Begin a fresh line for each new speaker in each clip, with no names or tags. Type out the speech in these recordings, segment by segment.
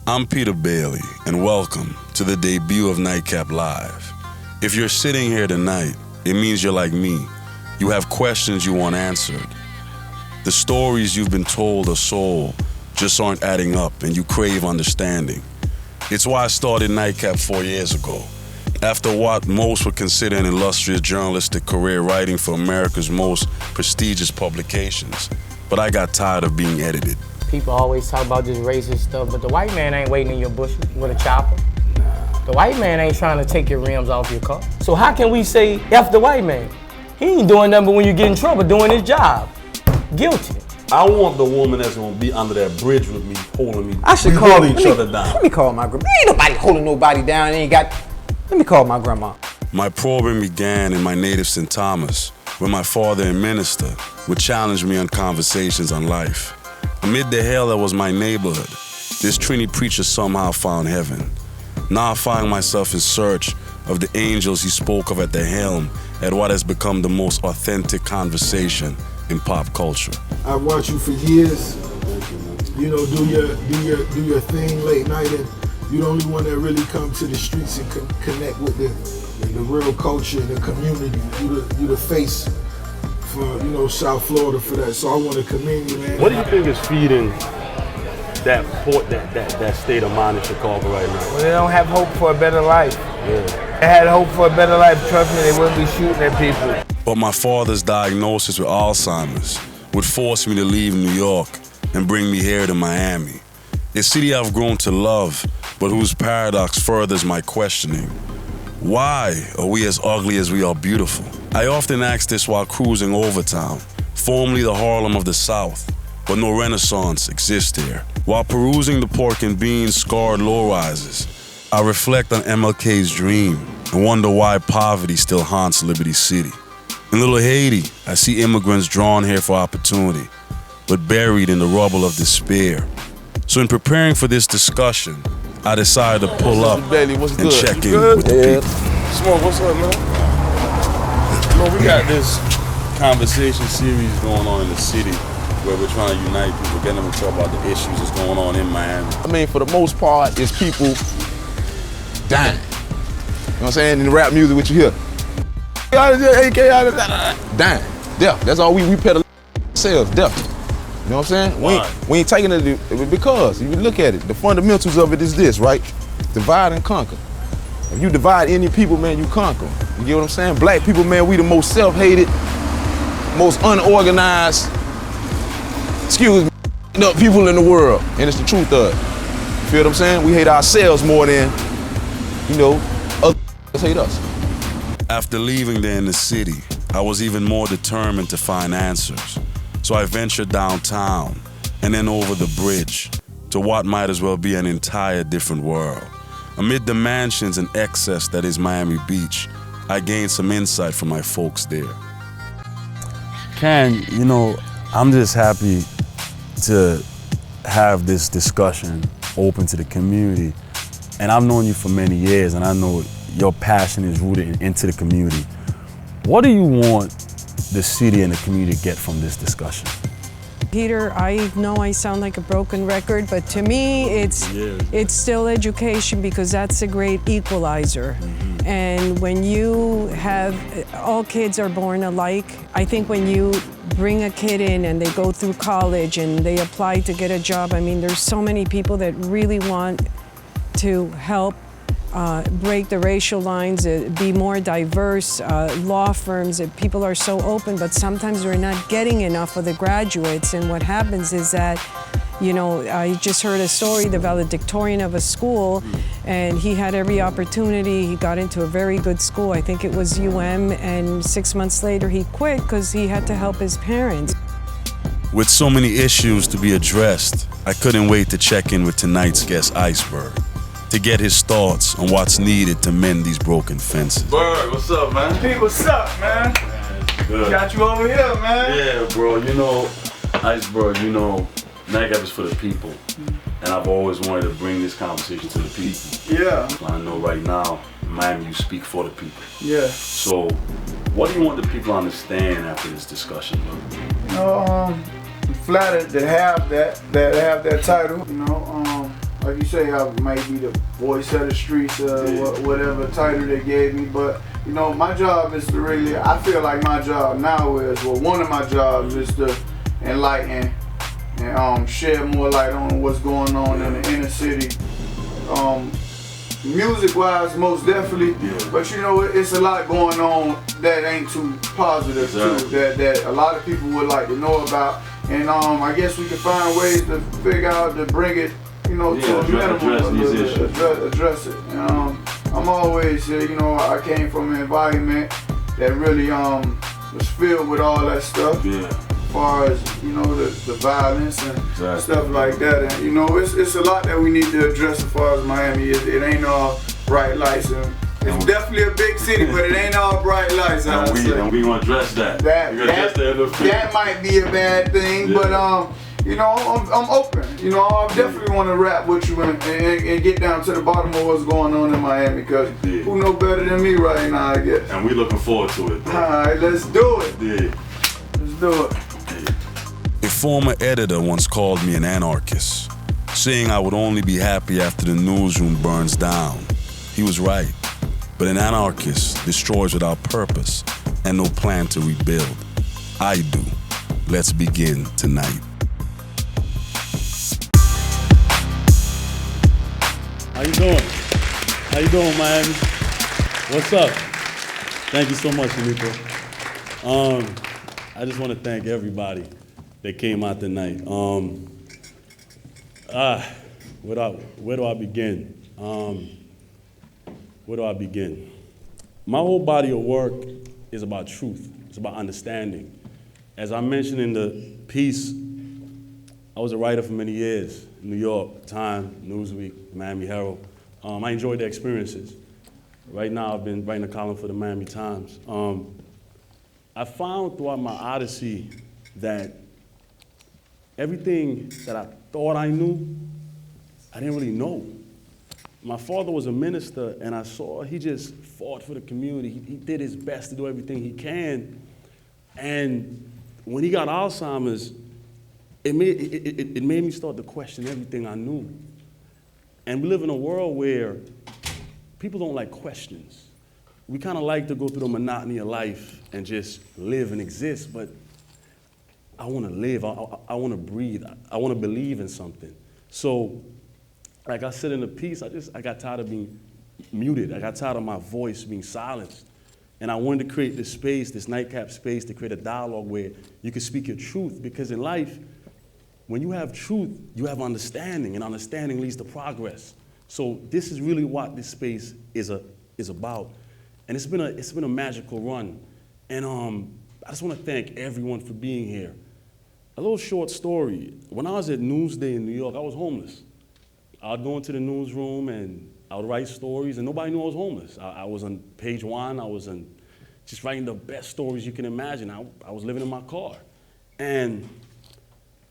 I'm Peter Bailey, and welcome to the debut of NiteCap Live. If you're sitting here tonight, it means you're like me. You have questions you want answered. The stories you've been told or sold just aren't adding up, and you crave understanding. It's why I started NiteCap 4 years ago. After what most would consider an illustrious journalistic career writing for America's most prestigious publications. But I got tired of being edited.
People always talk about this racist stuff, but the white man ain't waiting in your bushes with a chopper. The white man ain't trying to take your rims off your car. So how can we say F the white man? He ain't doing nothing but when you get in trouble doing his job. Guilty.
I want the woman that's gonna be under that bridge with me, holding me.
I should call
each other down.
Let me call my grandma. Ain't nobody holding nobody down. Let me call my grandma.
My probing began in my native St. Thomas, where my father and minister would challenge me on conversations on life. Amid the hell that was my neighborhood, this Trinity preacher somehow found heaven. Now I find myself in search of the angels he spoke of at the helm at what has become the most authentic conversation in pop culture.
I've watched you for years, you know, do your thing late night, and you're the only one that really come to the streets and connect with the real culture and the community. You the face for, you know, South Florida for that. So I want to commend you, man.
What do you think is feeding that state of mind in Chicago right now?
Well, they don't have hope for a better life.
Yeah.
If they had hope for a better life, trust me, they wouldn't be shooting at people.
But my father's diagnosis with Alzheimer's would force me to leave New York and bring me here to Miami, a city I've grown to love, but whose paradox furthers my questioning. Why are we as ugly as we are beautiful? I often ask this while cruising over town, formerly the Harlem of the South, but no Renaissance exists here. While perusing the pork and beans scarred low-rises, I reflect on MLK's dream and wonder why poverty still haunts Liberty City. In Little Haiti, I see immigrants drawn here for opportunity, but buried in the rubble of despair. So in preparing for this discussion, I decided to pull up and check in with the people.
Smoke, what's up, man? You know, we got this conversation series going on in the city where we're trying to unite people, get them to talk about the issues that's going on in Miami.
I mean, for the most part, it's people dying. You know what I'm saying? In the rap music, what you hear. Dying. Death. That's all we pedal ourselves, death. You know what I'm saying? We ain't taking it because, if you look at it, the fundamentals of it is this, right? Divide and conquer. If you divide any people, man, you conquer. You get what I'm saying? Black people, man, we the most self-hated, most unorganized, people in the world. And it's the truth of it. You feel what I'm saying? We hate ourselves more than, others hate us.
After leaving there in the city, I was even more determined to find answers. So I ventured downtown and then over the bridge to what might as well be an entire different world. Amid the mansions and excess that is Miami Beach, I gained some insight from my folks there.
Ken, I'm just happy to have this discussion open to the community. And I've known you for many years, and I know your passion is rooted into the community. What do you want the city and the community to get from this discussion?
Peter, I know I sound like a broken record, but to me, it's still education, because that's a great equalizer. Mm-hmm. And when you have, all kids are born alike. I think when you bring a kid in and they go through college and they apply to get a job, I mean, there's so many people that really want to help break the racial lines, be more diverse, law firms, people are so open, but sometimes we're not getting enough of the graduates. And what happens is that, I just heard a story, the valedictorian of a school, and he had every opportunity. He got into a very good school, I think it was UM, and 6 months later he quit because he had to help his parents.
With so many issues to be addressed, I couldn't wait to check in with tonight's guest, Iceberg, to get his thoughts on what's needed to mend these broken fences.
Berg, what's up, man?
Pete, what's up, man?
Good.
Got you over here, man.
Yeah, bro, Iceberg, NightCap is for the people. And I've always wanted to bring this conversation to the people.
Yeah.
I know right now, in Miami, you speak for the people.
Yeah.
So, what do you want the people to understand after this discussion, bro?
I'm flattered to have that title.
like you say, I might be the voice of the streets, whatever title they gave me, but you know, my job is to really, I feel like my job now is, well, one of my jobs is to enlighten and shed more light on what's going on in the inner city. Music-wise, most definitely, but you know, it's a lot going on that ain't too positive too, that a lot of people would like to know about, and I guess we can find ways to figure out to bring it, you know, to a minimum, address it. I'm always, you know, I came from an environment that really was filled with all that stuff. As far as, you know, the violence and stuff like that, and you know, it's a lot that we need to address as far as Miami. It ain't all bright lights, and it's definitely a big city, but it ain't all bright lights.
And we gonna address that.
That might be a bad thing, but you know, I'm open. You know, I definitely want to rap with you and get down to the bottom of what's going on in Miami, because who know better than me right now, I guess.
And we looking forward to it.
All right, let's do it. Let's do it.
A former editor once called me an anarchist, saying I would only be happy after the newsroom burns down. He was right, but an anarchist destroys without purpose and no plan to rebuild. I do. Let's begin tonight.
How you doing? How you doing, Miami? What's up? Thank you so much, Nico. I just want to thank everybody that came out tonight. Where do I begin? Where do I begin? My whole body of work is about truth. It's about understanding. As I mentioned in the piece, I was a writer for many years. New York, Time, Newsweek, Miami Herald. I enjoyed the experiences. Right now, I've been writing a column for the Miami Times. I found throughout my odyssey that everything that I thought I knew, I didn't really know. My father was a minister, and I saw he just fought for the community. He did his best to do everything he can. And when he got Alzheimer's, it made me start to question everything I knew. And we live in a world where people don't like questions. We kind of like to go through the monotony of life and just live and exist, but I want to live, I want to breathe, I want to believe in something. So, like I said in the piece, I got tired of being muted. I got tired of my voice being silenced. And I wanted to create this space, this Nightcap space, to create a dialogue where you can speak your truth. Because in life, when you have truth, you have understanding, and understanding leads to progress. So this is really what this space is about. And it's been a magical run. And I just want to thank everyone for being here. A little short story. When I was at Newsday in New York, I was homeless. I'd go into the newsroom and I would write stories, and nobody knew I was homeless. I was on page one. I was just writing the best stories you can imagine. I was living in my car. And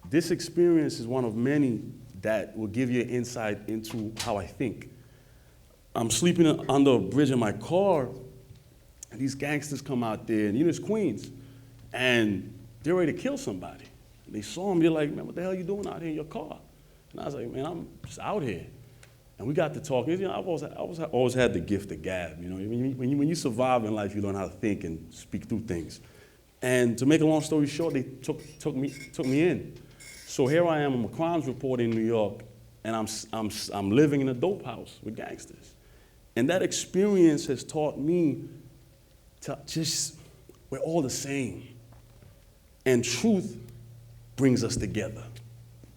this experience is one of many that will give you an insight into how I think. I'm sleeping under a bridge in my car, and these gangsters come out there, and you know, it's Queens, and they're ready to kill somebody. They saw him, they're like, man, what the hell are you doing out here in your car? And I was like, man, I'm just out here. And we got to talking. You know, I've always had the gift of gab. You know, when you survive in life, you learn how to think and speak through things. And to make a long story short, they took me in. So here I am, I'm a crimes reporter in New York, and I'm living in a dope house with gangsters. And that experience has taught me to we're all the same. And truth brings us together.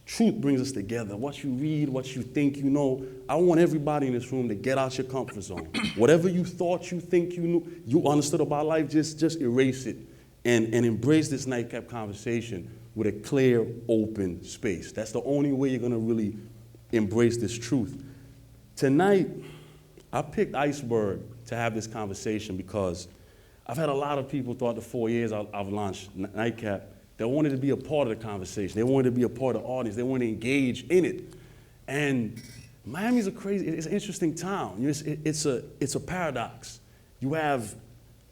Truth brings us together. What you read, what you think you know. I want everybody in this room to get out your comfort zone. Whatever you thought you think you knew, you understood about life, just erase it and embrace this Nightcap conversation with a clear, open space. That's the only way you're gonna really embrace this truth. Tonight, I picked Iceberg to have this conversation because I've had a lot of people throughout the 4 years I've launched NiteCap that wanted to be a part of the conversation. They wanted to be a part of the audience. They wanted to engage in it. And Miami's it's an interesting town. It's a paradox. You have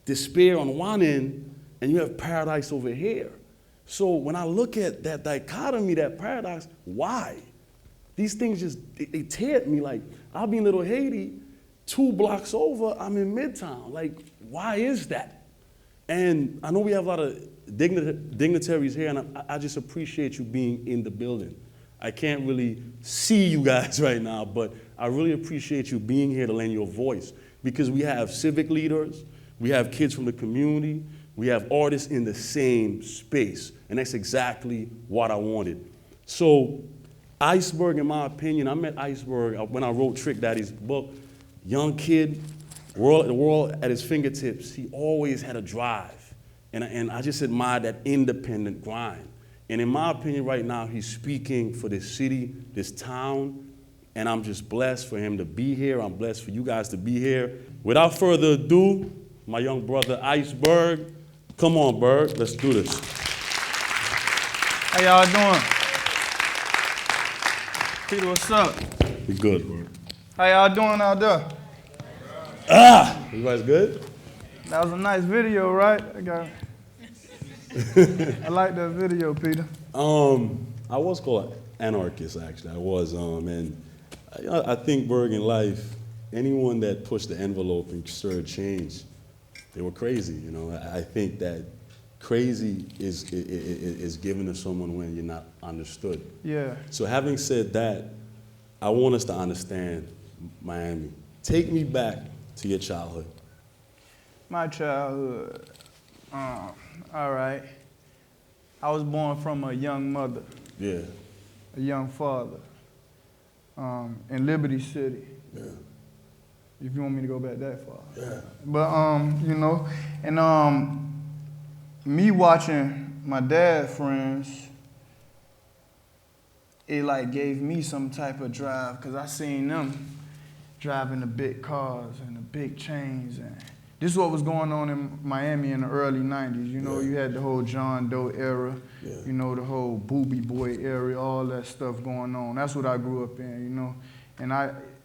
despair on one end, and you have paradise over here. So when I look at that dichotomy, that paradox, why? these things just, they tear at me. Like, I'll be in Little Haiti, 2 blocks over, I'm in Midtown. Like, why is that? And I know we have a lot of dignitaries here, and I just appreciate you being in the building. I can't really see you guys right now, but I really appreciate you being here to lend your voice, because we have civic leaders, we have kids from the community, we have artists in the same space, and that's exactly what I wanted. So Iceberg, in my opinion, I met Iceberg when I wrote Trick Daddy's book. Young kid, the world at his fingertips. He always had a drive. And I just admire that independent grind. And in my opinion right now, he's speaking for this city, this town, and I'm just blessed for him to be here. I'm blessed for you guys to be here. Without further ado, my young brother, Ice Berg. Come on, Berg, let's do this.
How y'all doing? Peter, what's up?
We good, Berg.
How y'all doing out there?
You guys good?
That was a nice video, right? I like that video, Peter.
I was called anarchist, actually. I was, and I think, Berg, in life, anyone that pushed the envelope and stirred change, they were crazy, you know. I think that crazy is given to someone when you're not understood.
Yeah.
So having said that, I want us to understand Miami. Take me back to your childhood.
My childhood, all right. I was born from a young mother,
Yeah.
a young father, in Liberty City.
Yeah.
If you want me to go back that far.
Yeah.
But, you know, and me watching my dad's friends, it like gave me some type of drive, because I seen them driving the big cars and the big chains. And this is what was going on in Miami in the early 90s. You know, you had the whole John Doe era, you know, the whole Booby Boy era, all that stuff going on. That's what I grew up in, you know. And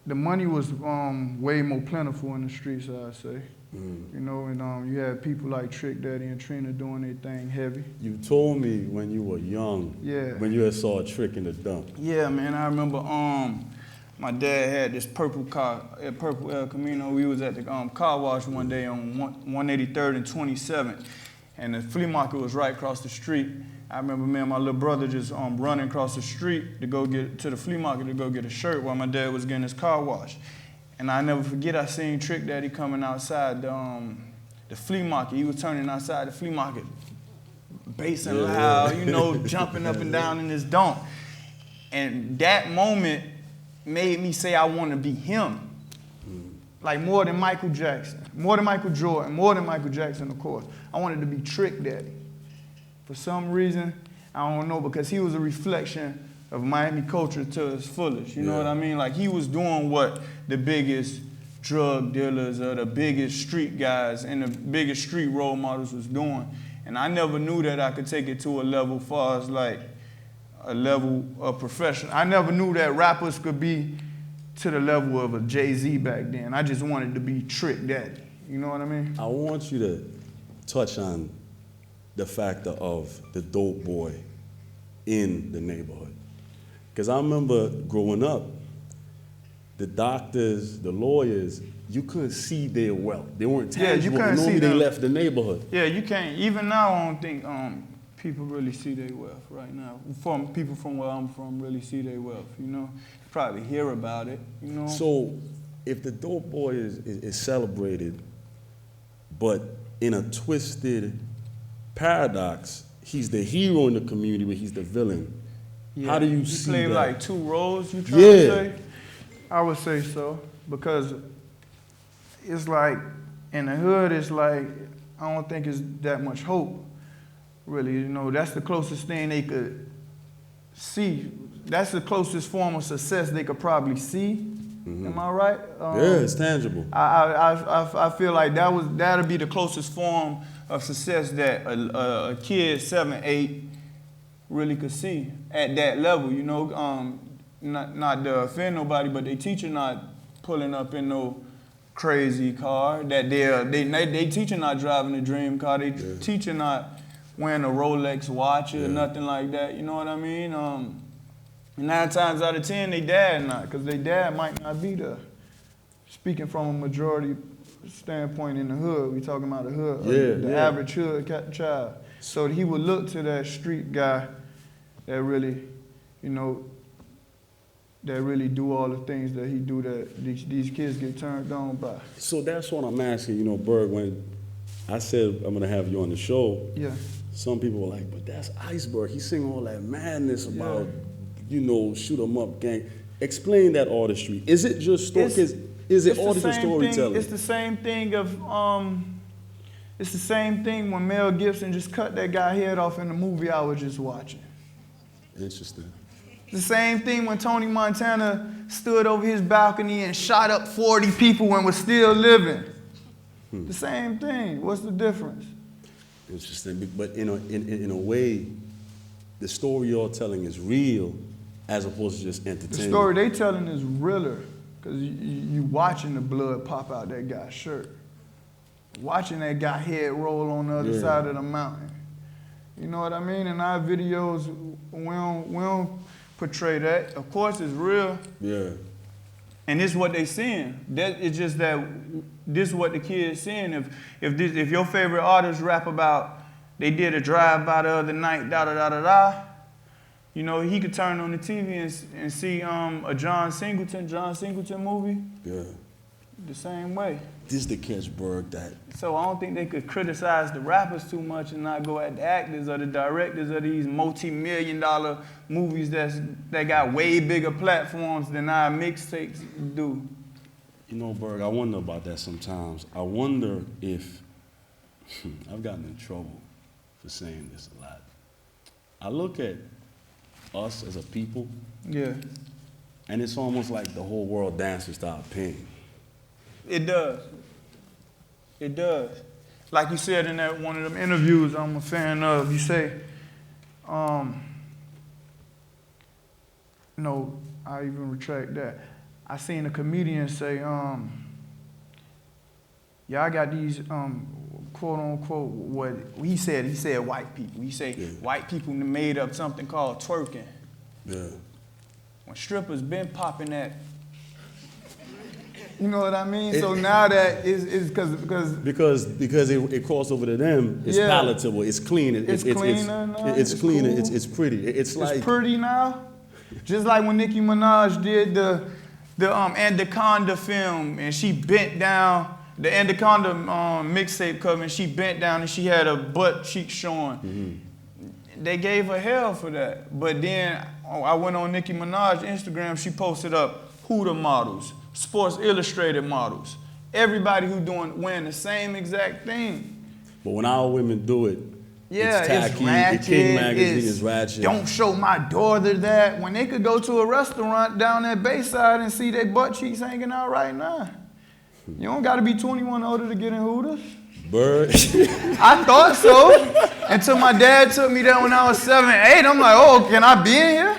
the money was way more plentiful in the streets, I'd say. You know, and you had people like Trick Daddy and Trina doing their thing heavy.
You told me when you were young, when you had saw a Trick in the dump.
Yeah, man, I remember my dad had this purple car, a purple El Camino. We was at the car wash one day on 183rd and 27th, and the flea market was right across the street. I remember me and my little brother just running across the street to go get to the flea market to go get a shirt while my dad was getting his car washed. And I never forget, I seen Trick Daddy coming outside the flea market. He was turning outside the flea market, bassing loud, you know, jumping up and down in his dome. And that moment made me say I want to be him. Like more than Michael Jackson, more than Michael Jordan, more than Michael Jackson, of course. I wanted to be Trick Daddy. For some reason, I don't know, because he was a reflection of Miami culture to its fullest, you know what I mean? Like, he was doing what the biggest drug dealers or the biggest street guys and the biggest street role models was doing. And I never knew that I could take it to a level far as like a level of profession. I never knew that rappers could be to the level of a Jay-Z back then. I just wanted to be Trick Daddy, you know what I mean?
I want you to touch on the factor of the dope boy in the neighborhood. Because I remember growing up, the doctors, the lawyers, you couldn't see their wealth. They weren't tangible.
Yeah, you couldn't
Normally
see
they
them.
left the neighborhood.
Yeah, you can't. Even now, I don't think people really see their wealth right now. People from where I'm from really see their wealth, you know? Probably hear about it, you know?
So if the dope boy is celebrated, but in a twisted paradox, he's the hero in the community, but he's the villain.
Yeah.
How do you see
play
that?
like two roles, you trying to say? I would say so, because it's like, in the hood, it's like, I don't think it's that much hope, really. You know, that's the closest thing they could see. That's the closest form of success they could probably see. Am I right?
Yeah, it's tangible.
I feel like that'll be the closest form of success that a kid 7, 8 really could see at that level. You know, not to offend nobody, but they teacher not pulling up in no crazy car. That they teacher not driving a dream car. They teacher not wearing a Rolex watch or nothing like that. You know what I mean? And 9 times out of 10, they dad not, because they dad might not be there. Speaking from a majority standpoint in the hood, we talking about the hood, the average hood child. So he would look to that street guy that really, you know, that really do all the things that he do that these kids get turned on by.
So that's what I'm asking, you know, Berg, when I said I'm gonna have you on the show, some people were like, but that's Iceberg. He sing all that madness about, you know, shoot 'em up gang. Explain that artistry. Is it just story? Is it artistry storytelling?
It's the same thing of, it's the same thing when Mel Gibson just cut that guy head off in the movie I was just watching.
Interesting.
The same thing when Tony Montana stood over his balcony and shot up 40 people and was still living. The same thing. What's the difference?
Interesting. But in a way, the story you're telling is real as opposed to just entertainment.
The story they telling is realer because you watching the blood pop out that guy's shirt. Watching that guy head roll on the other side of the mountain. You know what I mean? In our videos, we don't portray that. Of course, it's real.
Yeah.
And this is what they seeing. It's just that this is what the kids seeing. If your favorite artist rap about they did a drive-by the other night, da-da-da-da-da, you know, he could turn on the TV and see a John Singleton movie.
Yeah.
The same way.
This is the catch, Berg, that.
So I don't think they could criticize the rappers too much and not go at the actors or the directors of these multi-million-dollar movies that got way bigger platforms than our mixtapes do.
You know, Berg, I wonder about that sometimes. I wonder if, I've gotten in trouble for saying this a lot. I look at us as a people.
Yeah.
And it's almost like the whole world dances to our pain.
It does. It does. Like you said in that one of them interviews I'm a fan of, you say, no, I even retract that. I seen a comedian say, yeah, I got these quote unquote, what he said white people. He said white people made up something called twerking.
Yeah.
When strippers been popping that. You know what I mean? So now that is because
it crossed over to them. It's palatable. It's clean. It's cleaner. It's cleaner. Cool. It's pretty. It's
pretty now. Just like when Nicki Minaj did the Anaconda film and she bent down the Anaconda mixtape cover and she bent down and she had her butt cheeks showing. Mm-hmm. They gave her hell for that. But then I went on Nicki Minaj's Instagram. She posted up Huda models. Sports Illustrated models. Everybody who wearing the same exact thing.
But when our women do it,
it's
tacky,
it's ratchet,
King Magazine is ratchet.
Don't show my daughter that. When they could go to a restaurant down at Bayside and see their butt cheeks hanging out right now. You don't gotta be 21 older to get in Hooters.
Bird.
I thought so. Until my dad took me there when I was 7, 8. I'm like, oh, can I be in here?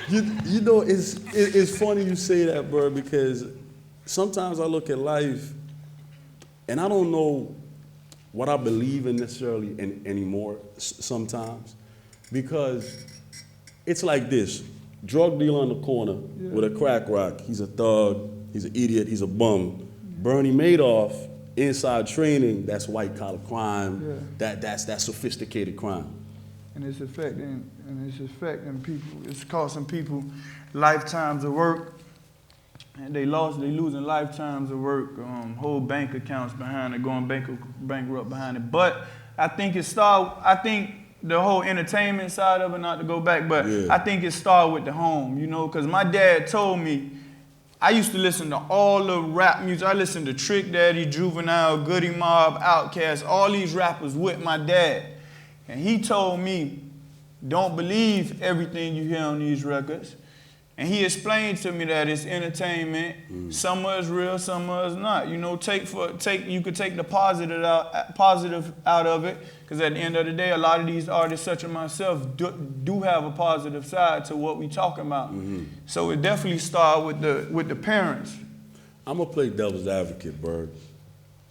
You know, it's funny you say that, Bird, because sometimes I look at life and I don't know what I believe in necessarily anymore sometimes, because it's like this. Drug dealer on the corner with a crack rock. He's a thug, he's an idiot, he's a bum. Bernie Madoff, inside training, that's white collar crime, that's sophisticated crime.
And it's affecting people. It's costing people lifetimes of work. And they losing lifetimes of work, whole bank accounts behind it, going bankrupt behind it. But I think the whole entertainment side of it, not to go back, but I think it started with the home, you know, because my dad told me, I used to listen to all the rap music. I listened to Trick Daddy, Juvenile, Goody Mob, Outkast, all these rappers with my dad. And he told me, don't believe everything you hear on these records. And he explained to me that it's entertainment. Some of it's real, some of it's not. You know, you could take the positive out of it, because at the end of the day, a lot of these artists, such as myself, do have a positive side to what we talking about. So it definitely started with the parents.
I'm gonna play devil's advocate, Berg.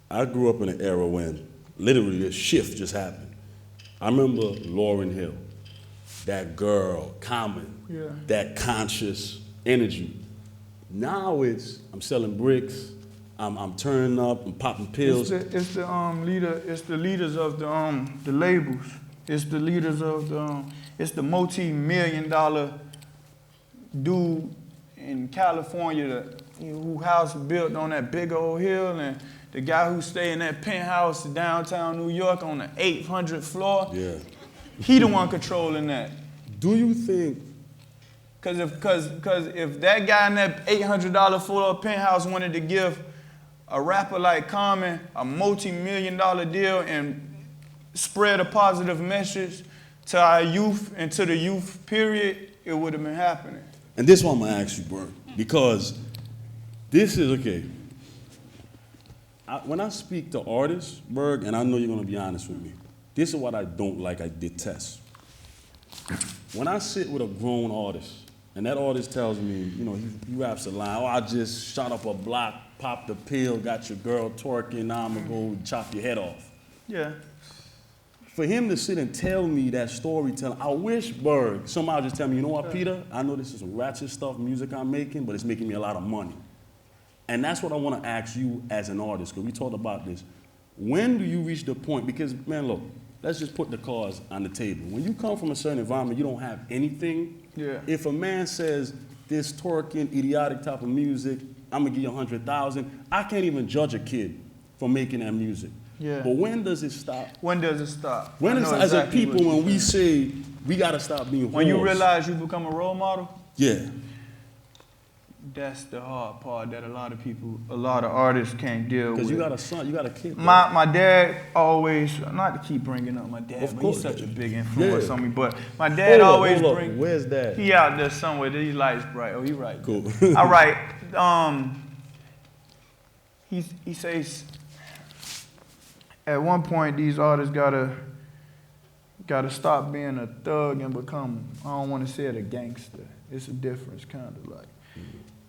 I grew up in an era when literally this shift just happened. I remember Lauryn Hill. that girl, Common, that conscious energy. Now I'm selling bricks, I'm turning up, I'm popping pills.
It's the leaders of the labels. It's the leaders of it's the multi-million-dollar dude in California who house built on that big old hill, and the guy who stay in that penthouse in downtown New York on the 800th floor.
Yeah.
He the one controlling that.
Do you think?
Cause if that guy in that $800 floor penthouse wanted to give a rapper like Common a multi-million-dollar deal and spread a positive message to our youth and to the youth period, it would have been happening.
And this is what I'm gonna ask you, Berg, because this is, okay. When I speak to artists, Berg, and I know you're gonna be honest with me, this is what I don't like, I detest. When I sit with a grown artist, and that artist tells me, you know, he raps a line, oh, I just shot up a block, popped a pill, got your girl twerking, now I'm gonna go chop your head off.
Yeah.
For him to sit and tell me that storytelling, I wish, Berg, somebody just tell me, you know what, Peter, I know this is some ratchet stuff, music I'm making, but it's making me a lot of money. And that's what I want to ask you as an artist, because we talked about this. When do you reach the point, because, man, look, let's just put the cards on the table. When you come from a certain environment, you don't have anything.
Yeah.
If a man says this twerking, idiotic type of music, I'm gonna give you 100,000, I can't even judge a kid for making that music.
Yeah.
But when does it stop?
When does it stop?
When is, as a people, when we say we gotta stop being
when you
whores.
realize you become a role model?
Yeah.
That's the hard part that a lot of artists can't deal with.
Because you got a son, you got a kid.
My dad always, not to keep bringing up my dad,
Of
but
course,
he's such a
yeah.
big influence
Yeah.
on me. But my dad always
hold up.
bring.
Where's Dad?
He out there somewhere. He lights bright. Oh, he right.
Cool.
All right. He says at one point these artists gotta stop being a thug and become, I don't want to say it, a gangster. It's a difference, kind of like.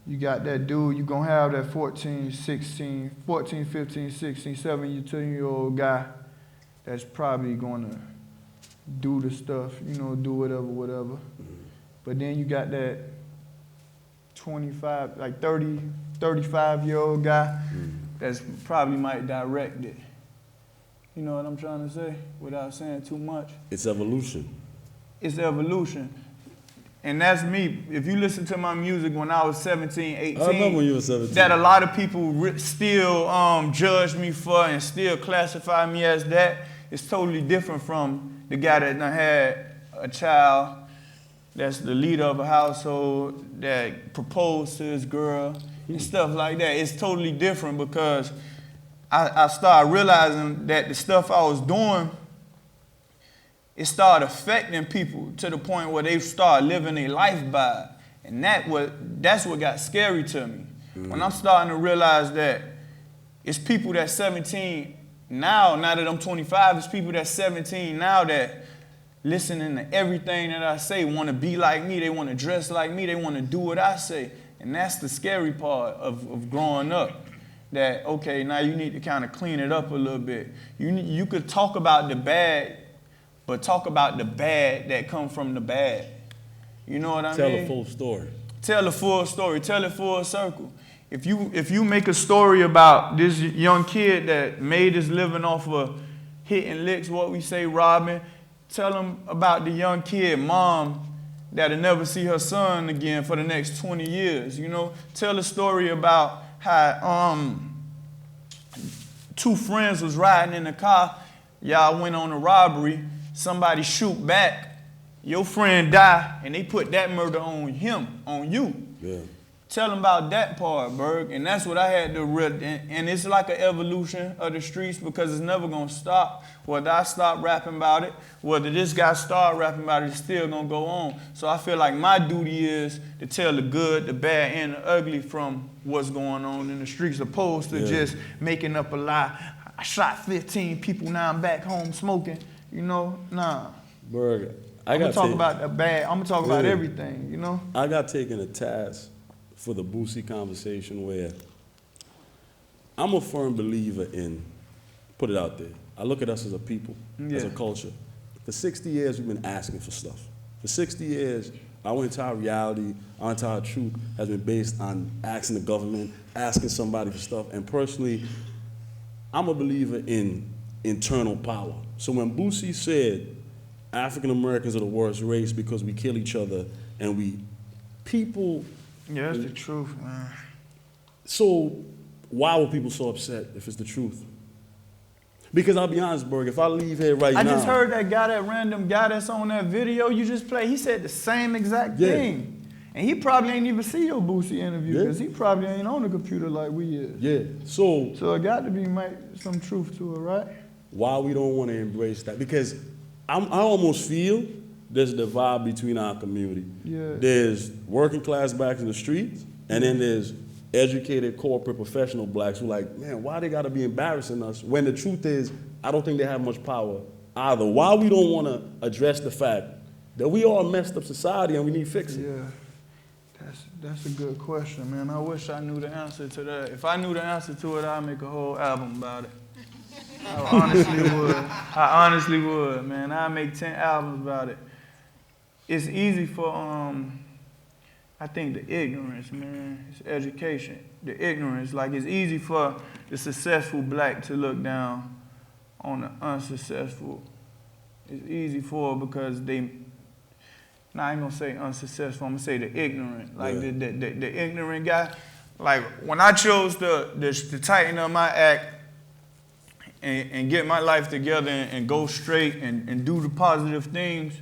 You got that dude, you gonna have that 14, 15, 16, 17-year-old guy that's probably gonna do the stuff, you know, do whatever. But then you got that 25, like 30, 35-year-old guy that's probably might direct it. You know what I'm trying to say without saying too much?
It's evolution.
It's evolution. And that's me. If you listen to my music when I was 17, 18,
I remember when you were 17.
that a lot of people still judge me for and still classify me as that. It's totally different from the guy that done had a child that's the leader of a household that proposed to his girl and stuff like that. It's totally different because I started realizing that the stuff I was doing, it started affecting people to the point where they started living their life by it. And that's what got scary to me. When I'm starting to realize that it's people that's 17 now that I'm 25, it's people that's 17 now that listening to everything that I say, want to be like me, they want to dress like me, they want to do what I say. And that's the scary part of growing up. That, okay, now you need to kind of clean it up a little bit. You could talk about the bad, but talk about the bad that come from the bad. You know what I mean?
Tell a full story.
Tell a full story. Tell it full circle. If you make a story about this young kid that made his living off of hitting licks, what we say, robbing, tell them about the young kid, mom, that'll never see her son again for the next 20 years. You know, tell a story about how two friends was riding in the car. Y'all went on a robbery. Somebody shoot back. Your friend die, and they put that murder on him, on you.
Yeah.
Tell them about that part, Berg. And that's what I had to realize. And it's like an evolution of the streets because it's never going to stop. Whether I stop rapping about it, whether this guy start rapping about it, it's still going to go on. So I feel like my duty is to tell the good, the bad, and the ugly from what's going on in the streets, opposed to just making up a lie. I shot 15 people, now I'm back home smoking. You know, nah.
Berg,
I'm going to talk about the bad. I'm going to talk about everything, you know?
I got taken a task for the Boosie conversation where I'm a firm believer in, put it out there, I look at us as a people, as a culture. For 60 years, we've been asking for stuff. For 60 years, our entire reality, our entire truth has been based on asking the government, asking somebody for stuff. And personally, I'm a believer in internal power. So when Boosie said, African Americans are the worst race because we kill each other and people.
Yeah, that's the truth, man.
So why were people so upset if it's the truth? Because I'll be honest, Berg, if I leave here right now.
I just heard that guy, that random guy that's on that video you just played, he said the same exact thing. And he probably ain't even see your Boosie interview because he probably ain't on the computer like we is.
Yeah, so
it got to be some truth to it, right?
Why we don't want to embrace that? Because I almost feel there's a divide between our community.
Yeah.
There's working class blacks in the streets, and then there's educated corporate professional blacks who like, man, why they gotta be embarrassing us? When the truth is, I don't think they have much power either. Why we don't wanna address the fact that we are a messed up society and we need fixing?
Yeah, that's a good question, man. I wish I knew the answer to that. If I knew the answer to it, I'd make a whole album about it. I honestly would. I honestly would, man. I'd make 10 albums about it. It's easy for, I think the ignorance, man, it's education. The ignorance, like it's easy for the successful black to look down on the unsuccessful. It's easy for because I ain't gonna say unsuccessful, I'm gonna say the ignorant. Like the ignorant guy, like when I chose to tighten up my act and get my life together and go straight and do the positive things,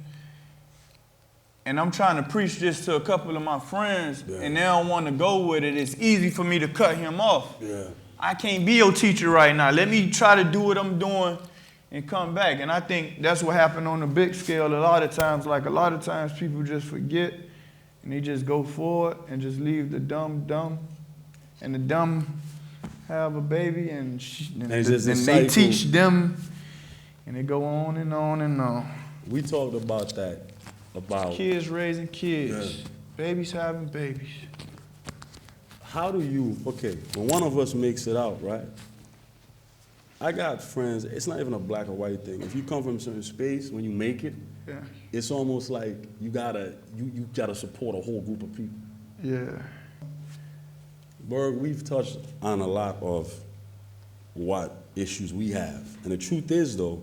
and I'm trying to preach this to a couple of my friends, and they don't want to go with it, it's easy for me to cut him off.
Yeah.
I can't be your teacher right now. Let me try to do what I'm doing and come back. And I think that's what happened on the big scale a lot of times. Like a lot of times people just forget and they just go forward and just leave the dumb dumb. And the dumb have a baby and they teach them and they go on and on and on.
We talked about that. About
kids raising kids, babies having babies.
How do you, when one of us makes it out, right? I got friends, it's not even a black or white thing. If you come from a certain space, when you make it, it's almost like you gotta support a whole group of people.
Yeah.
Berg, we've touched on a lot of what issues we have. And the truth is though,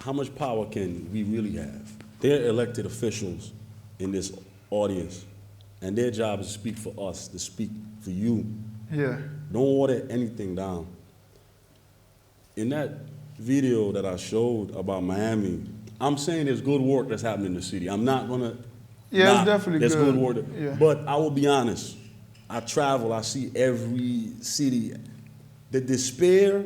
how much power can we really have? They're elected officials in this audience, and their job is to speak for us, to speak for you.
Yeah.
Don't water anything down. In that video that I showed about Miami, I'm saying there's good work that's happening in the city. I'm not gonna.
Yeah, it's definitely
there's
good.
There's good work.
Yeah.
But I will be honest. I travel. I see every city. The despair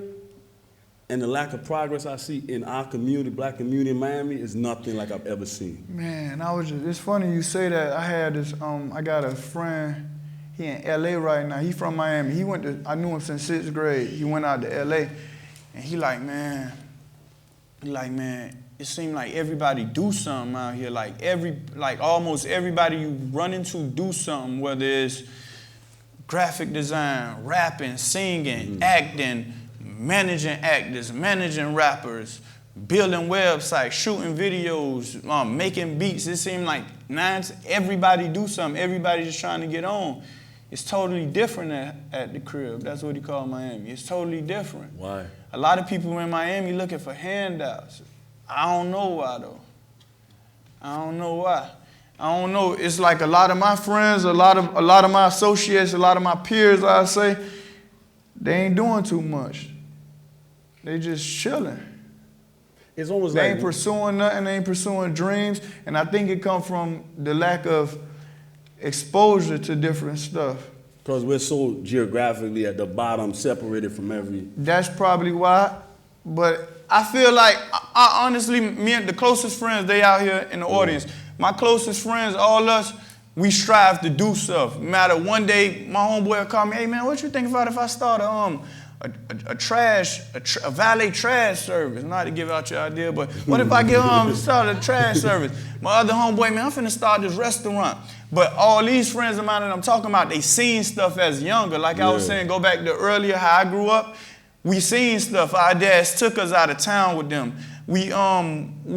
and the lack of progress I see in our community, black community in Miami, is nothing like I've ever seen.
Man, it's funny you say that. I had this, I got a friend, he in LA right now. He from Miami. I knew him since 6th grade. He went out to LA and he like, man, it seemed like everybody do something out here. Like almost everybody you run into do something, whether it's graphic design, rapping, singing, acting, managing actors, managing rappers, building websites, shooting videos, making beats. It seemed like everybody do something. Everybody just trying to get on. It's totally different at the crib. That's what he called Miami. It's totally different.
Why?
A lot of people in Miami looking for handouts. I don't know why though. I don't know why. I don't know. It's like a lot of my friends, a lot of my associates, a lot of my peers, I say, they ain't doing too much. They just chilling.
It's almost
they
like
ain't pursuing nothing. They ain't pursuing dreams. And I think it comes from the lack of exposure to different stuff.
Because we're so geographically at the bottom, separated from every.
That's probably why. But I feel like, I honestly, me and the closest friends, they out here in the audience. My closest friends, all us, we strive to do stuff. No matter one day, my homeboy will call me, hey man, what you think about if I start a valet trash service? Not to give out your idea, but what if I start a trash service? My other homeboy, man, I'm finna start this restaurant. But all these friends of mine that I'm talking about, they seen stuff as younger. Like I was saying, go back to earlier how I grew up. We seen stuff. Our dads took us out of town with them. We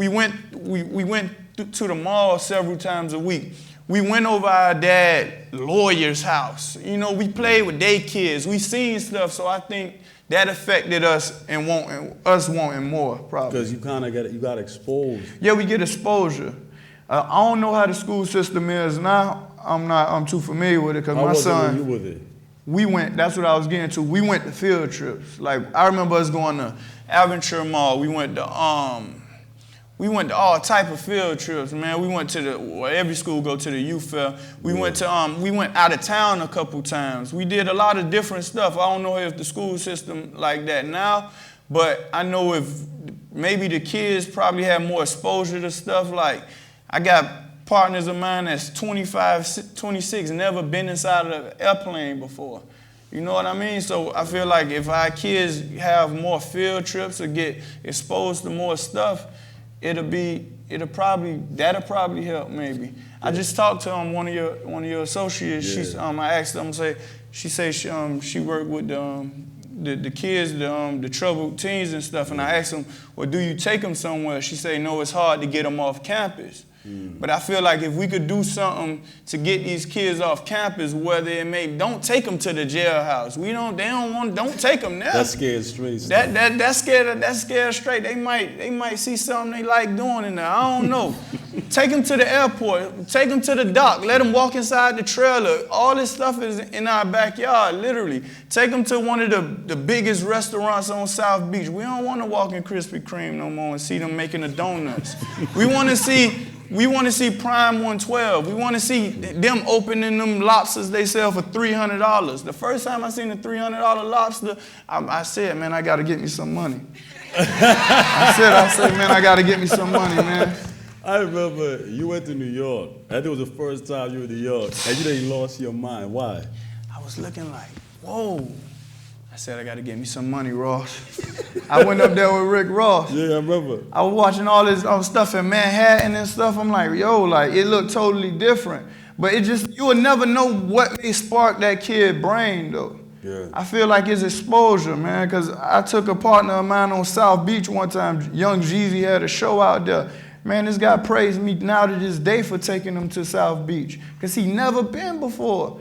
went to the mall several times a week. We went over our dad's lawyer's house. You know, we played with their kids. We seen stuff, so I think that affected us and wanting more, probably.
Because you kind of got exposed.
Yeah, we get exposure. I don't know how the school system is now. I'm too familiar with it because my son.
You were there?
We went. That's what I was getting to. We went to field trips. Like I remember us going to Aventure Mall. We went to all type of field trips, man. We went to every school go to the youth fair. We went out of town a couple times. We did a lot of different stuff. I don't know if the school system like that now, but I know if maybe the kids probably have more exposure to stuff. Like I got partners of mine that's 25, 26, never been inside of an airplane before. You know what I mean? So I feel like if our kids have more field trips or get exposed to more stuff, that'll probably help maybe. Yeah. I just talked to one of your associates. Yeah. I asked them, she worked with the kids, the troubled teens and stuff, and I asked them, well, do you take them somewhere? She said, no, it's hard to get them off campus. But I feel like if we could do something to get these kids off campus, don't take them to the jailhouse. Don't take them there.
That's scared straight.
That's scared straight. They might see something they like doing in there. I don't know. Take them to the airport. Take them to the dock. Let them walk inside the trailer. All this stuff is in our backyard, literally. Take them to one of the biggest restaurants on South Beach. We don't want to walk in Krispy Kreme no more and see them making the donuts. We want to see Prime 112. We want to see them opening them lobsters they sell for $300. The first time I seen a $300 lobster, I said, man, I got to get me some money. I said, man, I got to get me some money, man.
I remember you went to New York. I think it was the first time you were in New York, and you didn't lost your mind. Why?
I was looking like, whoa. I said, I got to get me some money, Ross. I went up there with Rick Ross.
Yeah, I remember.
I was watching all this stuff in Manhattan and stuff. I'm like, yo, like, it looked totally different. But you will never know what may spark that kid's brain, though.
Yeah.
I feel like it's exposure, man, because I took a partner of mine on South Beach one time. Young Jeezy had a show out there. Man, this guy praised me now to this day for taking him to South Beach, because he never been before.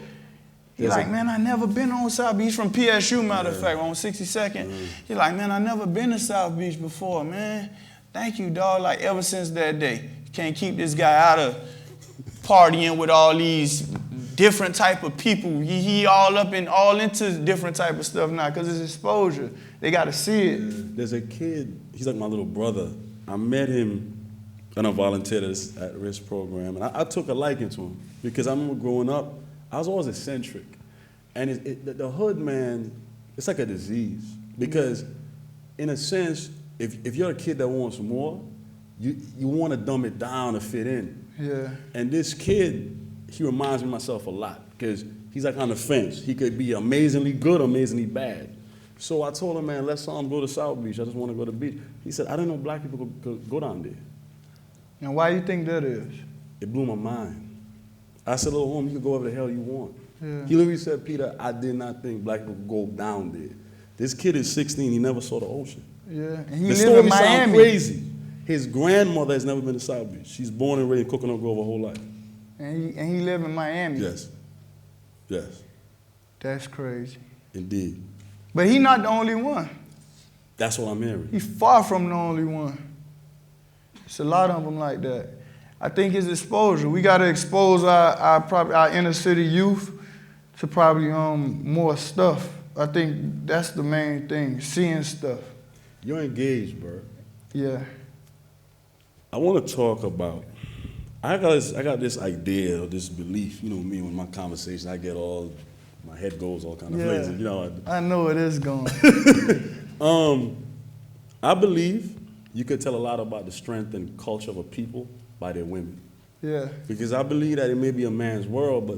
He's like, man, I never been on South Beach. He's from PSU, matter of fact, on 62nd. He's like, man, I never been to South Beach before, man. Thank you, dog. Like, ever since that day, you can't keep this guy out of partying with all these different type of people. He all into different type of stuff now, because it's exposure. They got to see it.
There's a kid, he's like my little brother. I met him and I volunteered at this at-risk program, and I took a liking to him, because I remember growing up, I was always eccentric. And the hood, man, it's like a disease. Because in a sense, if you're a kid that wants more, you want to dumb it down to fit in.
Yeah.
And this kid, he reminds me of myself a lot, because he's like on the fence. He could be amazingly good, amazingly bad. So I told him, man, let's go to South Beach. I just want to go to the beach. He said, I didn't know black people could go down there.
And why do you think that is?
It blew my mind. I said, little homie, you can go wherever the hell you want.
Yeah.
He literally said, Peter, I did not think black people could go down there. This kid is 16, he never saw the ocean.
Yeah, and he
the
live in
story sound
Miami.
Crazy. His grandmother has never been to South Beach. She's born and raised in Coconut Grove her whole life.
And he live in Miami.
Yes. Yes.
That's crazy.
Indeed.
But he not the only one.
That's what I'm hearing.
He's far from the only one. It's a lot of them like that. I think it's exposure. We got to expose our inner city youth to probably more stuff. I think that's the main thing, seeing stuff.
You're engaged, bro.
Yeah.
I want to talk about, I got this idea or this belief, you know me, when my conversation, my head goes all kind of places. You know,
I know it is going.
I believe you could tell a lot about the strength and culture of a people by their women.
Yeah.
Because I believe that it may be a man's world, but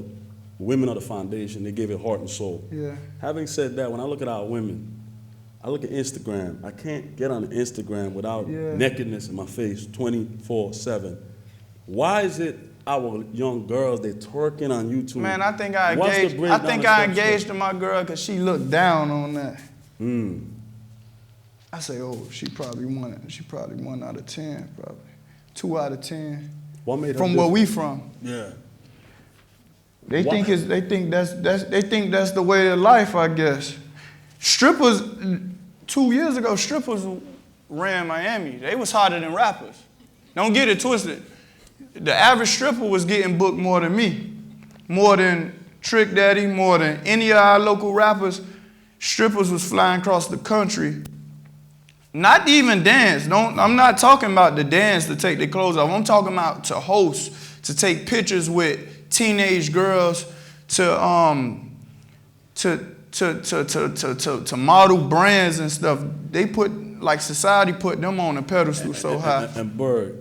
women are the foundation. They give it heart and soul.
Yeah.
Having said that, when I look at our women, I look at Instagram. I can't get on Instagram without nakedness in my face 24/7. Why is it our young girls, they're twerking on YouTube?
Man, I think I engaged to my girl because she looked down on that. I say, oh, she probably 1 out of 10, probably 2 out of 10.
What made her
from where
different?
we from.
Yeah.
They think that's the way of life, I guess. Strippers 2 years ago, strippers ran Miami. They was hotter than rappers. Don't get it twisted. The average stripper was getting booked more than me, more than Trick Daddy, more than any of our local rappers. Strippers was flying across the country. Not even dance. I'm not talking about the dance to take their clothes off. I'm talking about to host, to take pictures with teenage girls, to model brands and stuff. They put, like society put them on a pedestal so high.
And Berg,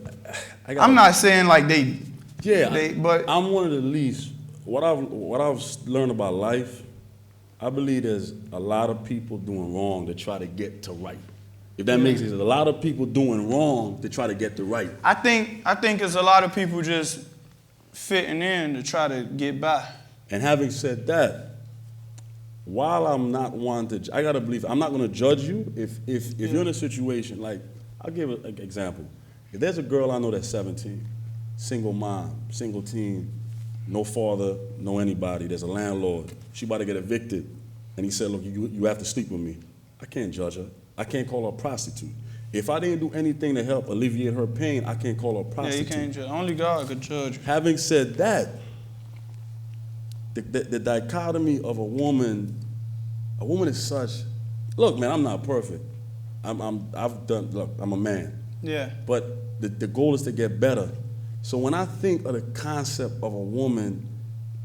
I'm not saying like they.
Yeah,
but
I'm one of the least. What I've learned about life, I believe there's a lot of people doing wrong to try to get to right. If that makes sense, a lot of people doing wrong to try to get to right.
I think it's a lot of people just fitting in to try to get by.
And having said that, while I'm not one to, I gotta believe, I'm not gonna judge you if you're in a situation, like, I'll give an example. If there's a girl I know that's 17, single mom, single teen, no father, no anybody, there's a landlord, she about to get evicted, and he said, look, you have to sleep with me. I can't judge her. I can't call her a prostitute. If I didn't do anything to help alleviate her pain, I can't call her a prostitute.
Yeah, you can't judge. Only God could judge you.
Having said that, the dichotomy of a woman is such, look, man, I'm not perfect. I'm a man.
Yeah.
But the goal is to get better. So when I think of the concept of a woman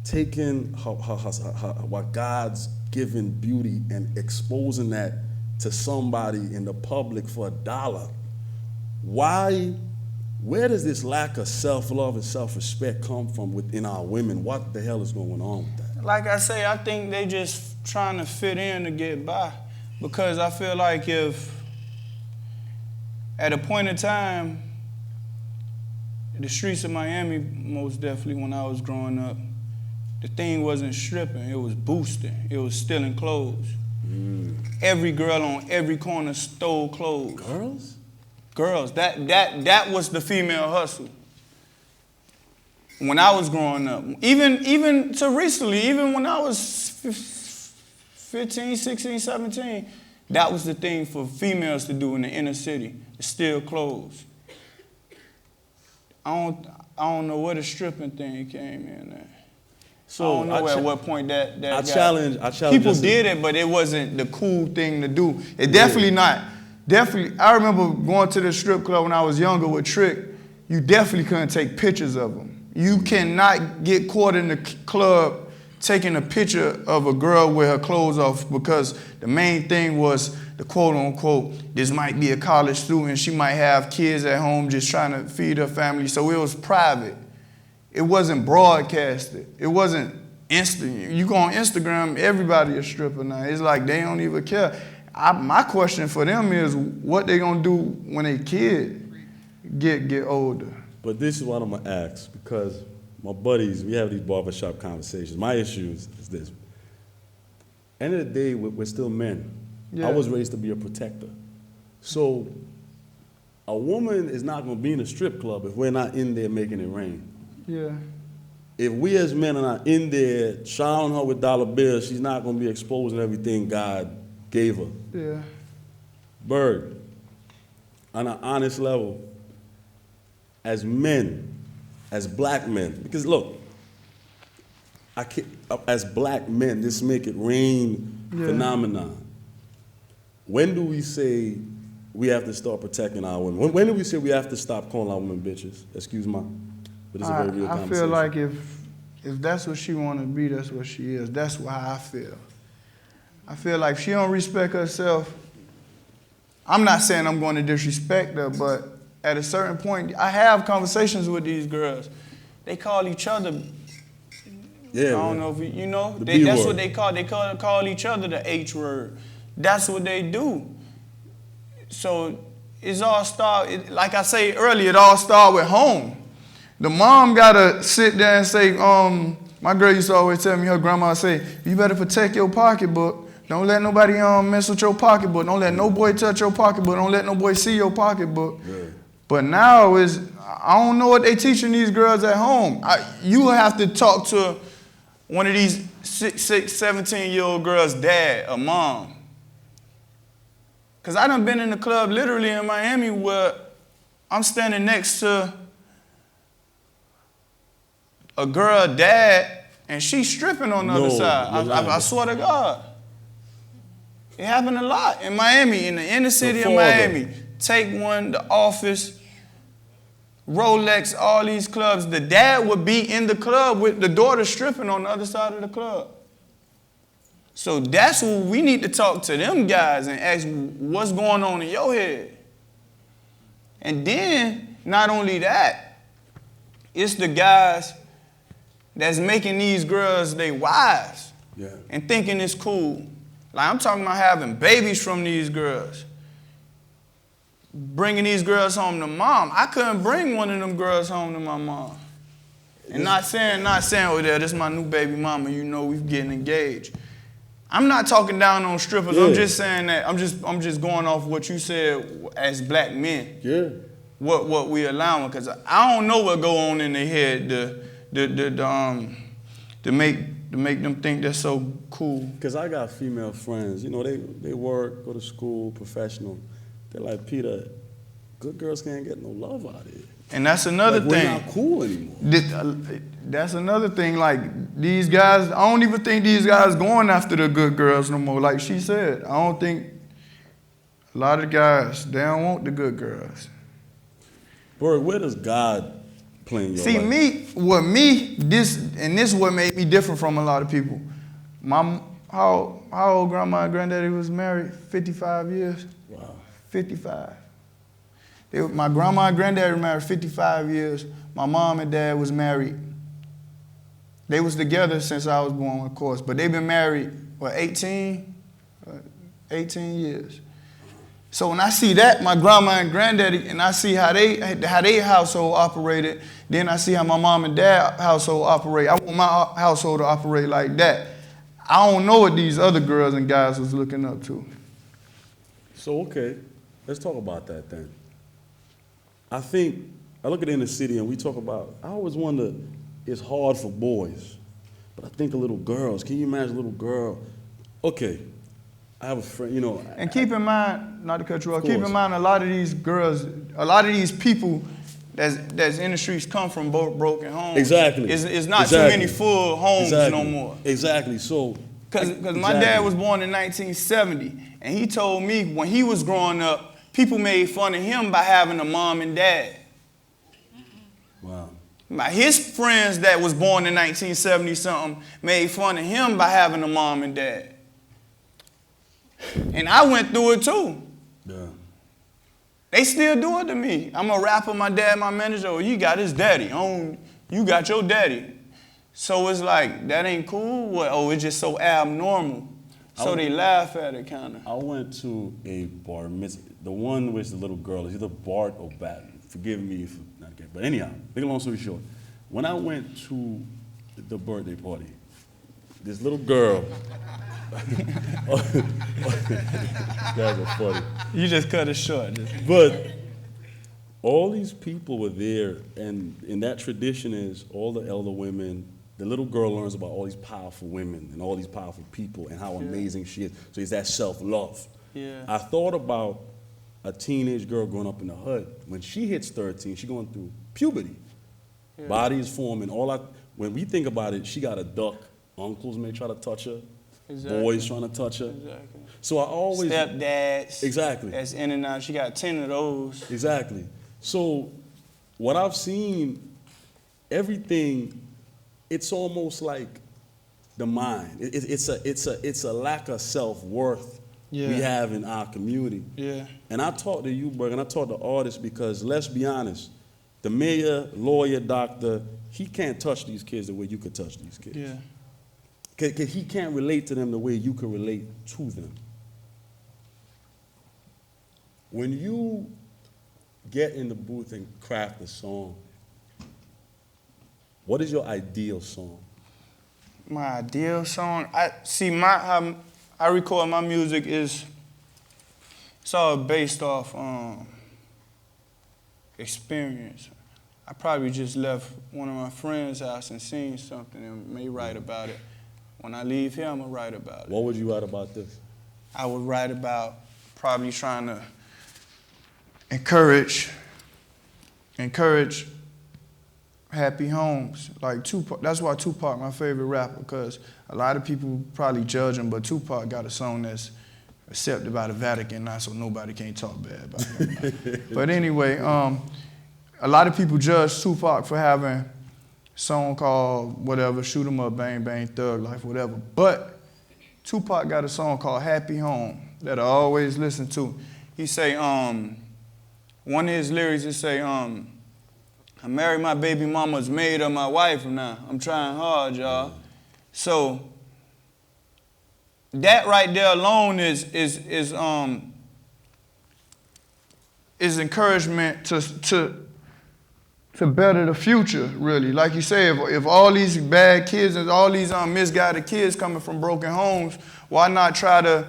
taking her what God's given beauty and exposing that to somebody in the public for $1, where does this lack of self-love and self-respect come from within our women? What the hell is going on with that?
Like I say, I think they just trying to fit in to get by. Because I feel like if at a point in time, the streets of Miami, most definitely when I was growing up, the thing wasn't stripping, it was boosting. It was stealing clothes. Every girl on every corner stole clothes.
Girls?
Girls. That was the female hustle. When I was growing up. Even to recently, even when I was 15, 16, 17, that was the thing for females to do in the inner city, to steal clothes. I don't know where the stripping thing came in at. So I don't know at what point that
I challenge
people did it, but it wasn't the cool thing to do. It definitely not. Definitely, I remember going to the strip club when I was younger with Trick. You definitely couldn't take pictures of them. You cannot get caught in the club taking a picture of a girl with her clothes off because the main thing was the quote-unquote, this might be a college student, she might have kids at home just trying to feed her family, so it was private. It wasn't broadcasted. It wasn't instant. You go on Instagram, everybody a stripper now. It's like they don't even care. My question for them is what they gonna do when they kid get older.
But this is what I'm gonna ask because my buddies, we have these barbershop conversations. My issue is this. End of the day, we're still men.
Yeah.
I was raised to be a protector. So a woman is not gonna be in a strip club if we're not in there making it rain.
Yeah.
If we as men are not in there showering her with dollar bills, she's not gonna be exposing everything God gave her.
Yeah.
Berg, on an honest level, as men, as black men, because look, as black men, this make it rain phenomenon. When do we say we have to start protecting our women? When do we say we have to stop calling our women bitches? Excuse me. But it's a very real conversation.
I feel like if that's what she want to be, that's what she is. That's how I feel. I feel like if she don't respect herself, I'm not saying I'm going to disrespect her, but at a certain point, I have conversations with these girls. They call each other,
yeah,
I don't know if you know,
that's
what they call. They call each other the H word. That's what they do. So it's all like I say earlier, it all starts with home. The mom gotta sit there and say, my girl used to always tell me, her grandma say, you better protect your pocketbook. Don't let nobody mess with your pocketbook. Don't let no boy touch your pocketbook. Don't let no boy see your pocketbook. Yeah. But now I don't know what they teaching these girls at home. You have to talk to one of these 17-year-old girls' dad or mom. Because I done been in the club literally in Miami where I'm standing next to a girl dad and she's stripping on the other side. I swear to God. It happened a lot in Miami, in the inner city of Miami. Take One, The Office, Rolex, all these clubs. The dad would be in the club with the daughter stripping on the other side of the club. So that's what we need to talk to them guys and ask what's going on in your head. And then, not only that, it's the guys that's making these girls their wives and thinking it's cool. Like, I'm talking about having babies from these girls. Bringing these girls home to mom. I couldn't bring one of them girls home to my mom. And not saying, oh, yeah, this is my new baby mama, you know, we're getting engaged. I'm not talking down on strippers. I'm just saying that, I'm just going off what you said as black men.
Yeah.
What we allowing, because I don't know what go on in their head to make them think they're so cool.
Because I got female friends, you know, they work, go to school, professional. They're like, Peter, good girls can't get no love out of it.
And that's another thing.
We're not cool anymore.
That's another thing. Like, these guys, I don't even think these guys going after the good girls no more. Like she said, I don't think a lot of guys, they don't want the good girls.
Berg, where does God play in your life?
This what made me different from a lot of people. How old grandma and granddaddy was married? 55 years?
Wow.
55. My grandma and granddaddy were married 55 years. My mom and dad was married. They was together since I was born, of course, but they've been married, 18 years. So when I see that, my grandma and granddaddy, and I see how they household operated, then I see how my mom and dad household operate. I want my household to operate like that. I don't know what these other girls and guys was looking up to.
So, okay, let's talk about that then. I look at the inner city and we talk about, I always wonder, it's hard for boys, but I think of little girls. Can you imagine a little girl? Okay, I have a friend, you know.
And keep in mind, not to cut you off, keep in mind a lot of these girls, a lot of these people that's in the streets come from broken homes.
Exactly.
It's not too many full homes no more.
Exactly, so.
Because my dad was born in 1970, and he told me when he was growing up, people made fun of him by having a mom and dad.
Wow.
His friends that was born in 1970-something made fun of him by having a mom and dad. And I went through it too.
Yeah.
They still do it to me. I'm a rapper, my dad, my manager, oh, you got his daddy. Oh, you got your daddy. So it's like, that ain't cool? What? Oh, it's just so abnormal. So they laugh at it, kind of.
I went to a bar mitzvah. The one with the little girl is either Bart or Bat. Forgive me if not getting, but anyhow, make a long story short. When I went to the birthday party, this little girl. Guys are funny.
You just cut it short.
But all these people were there, and in that tradition is all the elder women. The little girl learns about all these powerful women and all these powerful people and how amazing she is. So it's that self-love.
Yeah.
I thought about a teenage girl growing up in the hood. When she hits 13, she's going through puberty. Yeah. Body is forming. When we think about it, she got a duck. Uncles may try to touch her. Exactly. Boys trying to touch her.
Exactly.
So I always...
Stepdads.
Exactly.
That's in and out. She got 10 of those.
Exactly. So what I've seen, everything... It's almost like the mind. It's a lack of self-worth we have in our community.
Yeah.
And I talk to you, Berg, and I talk to artists because, let's be honest, the mayor, lawyer, doctor, he can't touch these kids the way you could touch these kids.
Yeah.
Because he can't relate to them the way you can relate to them. When you get in the booth and craft a song, what is your ideal song?
My ideal song? I record my music it's all based off experience. I probably just left one of my friends' house and seen something and may write about it. When I leave here, I'm gonna write about it.
What would you write about this?
I would write about probably trying to encourage happy homes. Like Tupac, that's why Tupac my favorite rapper, because a lot of people probably judge him, but Tupac got a song that's accepted by the Vatican now, so nobody can't talk bad about him. But anyway, a lot of people judge Tupac for having a song called whatever, Shoot 'Em Up, Bang Bang, Thug Life, whatever. But Tupac got a song called Happy Home that I always listen to. He say, one of his lyrics, he say, I married my baby mama's maid of my wife now. I'm trying hard, y'all. So that right there alone is encouragement to better the future, really. Like you say, if all these bad kids and all these misguided kids coming from broken homes, why not try to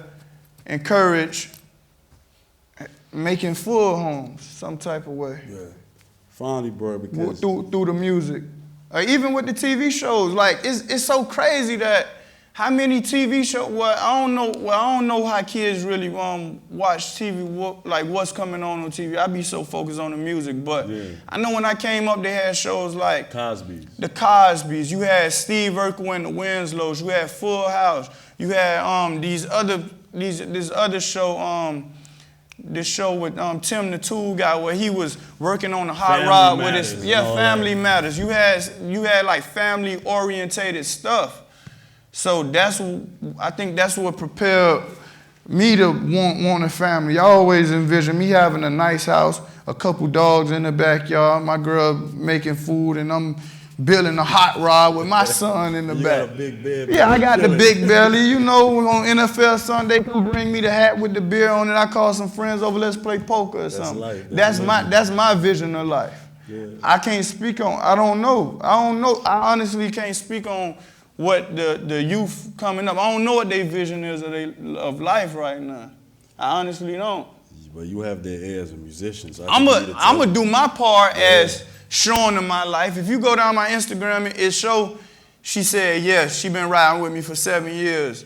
encourage making full homes some type of way?
Yeah. Finally, bro, because
through the music. Even with the TV shows, like it's so crazy that how many TV shows, I don't know how kids really watch TV, like what's coming on TV. I be so focused on the music, but yeah. I know when I came up, they had shows like
Cosby's.
The Cosby's. You had Steve Urkel and the Winslows. You had Full House. You had this other show, this show with Tim the Tool Guy, where he was working on a hot rod with his Family Matters. You had like family orientated stuff. So I think that's what propelled me to want a family. I always envisioned me having a nice house, a couple dogs in the backyard, my girl making food, and I'm building a hot rod with my son in the back.
Got a big bed.
Yeah, I got the big belly. You know, on NFL Sunday, come bring me the hat with the beer on it. I call some friends over, let's play poker or something. That's my vision of life. Yeah. I can't speak on, I don't know. I honestly can't speak on what the youth coming up. I don't know what their vision is of life right now. I honestly don't.
But you have their ear as a musician. So
I'm gonna do my part as showing them my life. If you go down my Instagram, it show. She said, yes, she been riding with me for 7 years.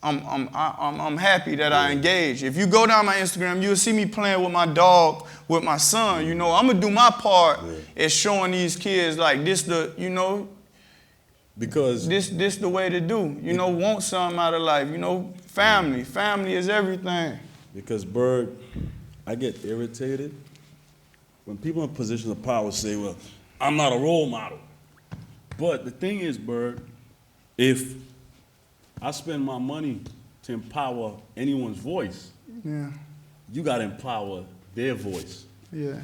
I'm happy that I engaged. If you go down my Instagram, you'll see me playing with my dog, with my son. You know, I'm gonna do my part as showing these kids like this because this the way to do. You know, want something out of life. You know, family. Family is everything.
Because Berg, I get irritated when people in positions of power say, well, I'm not a role model. But the thing is, Berg, if I spend my money to empower anyone's voice, you got to empower their voice.
Yeah.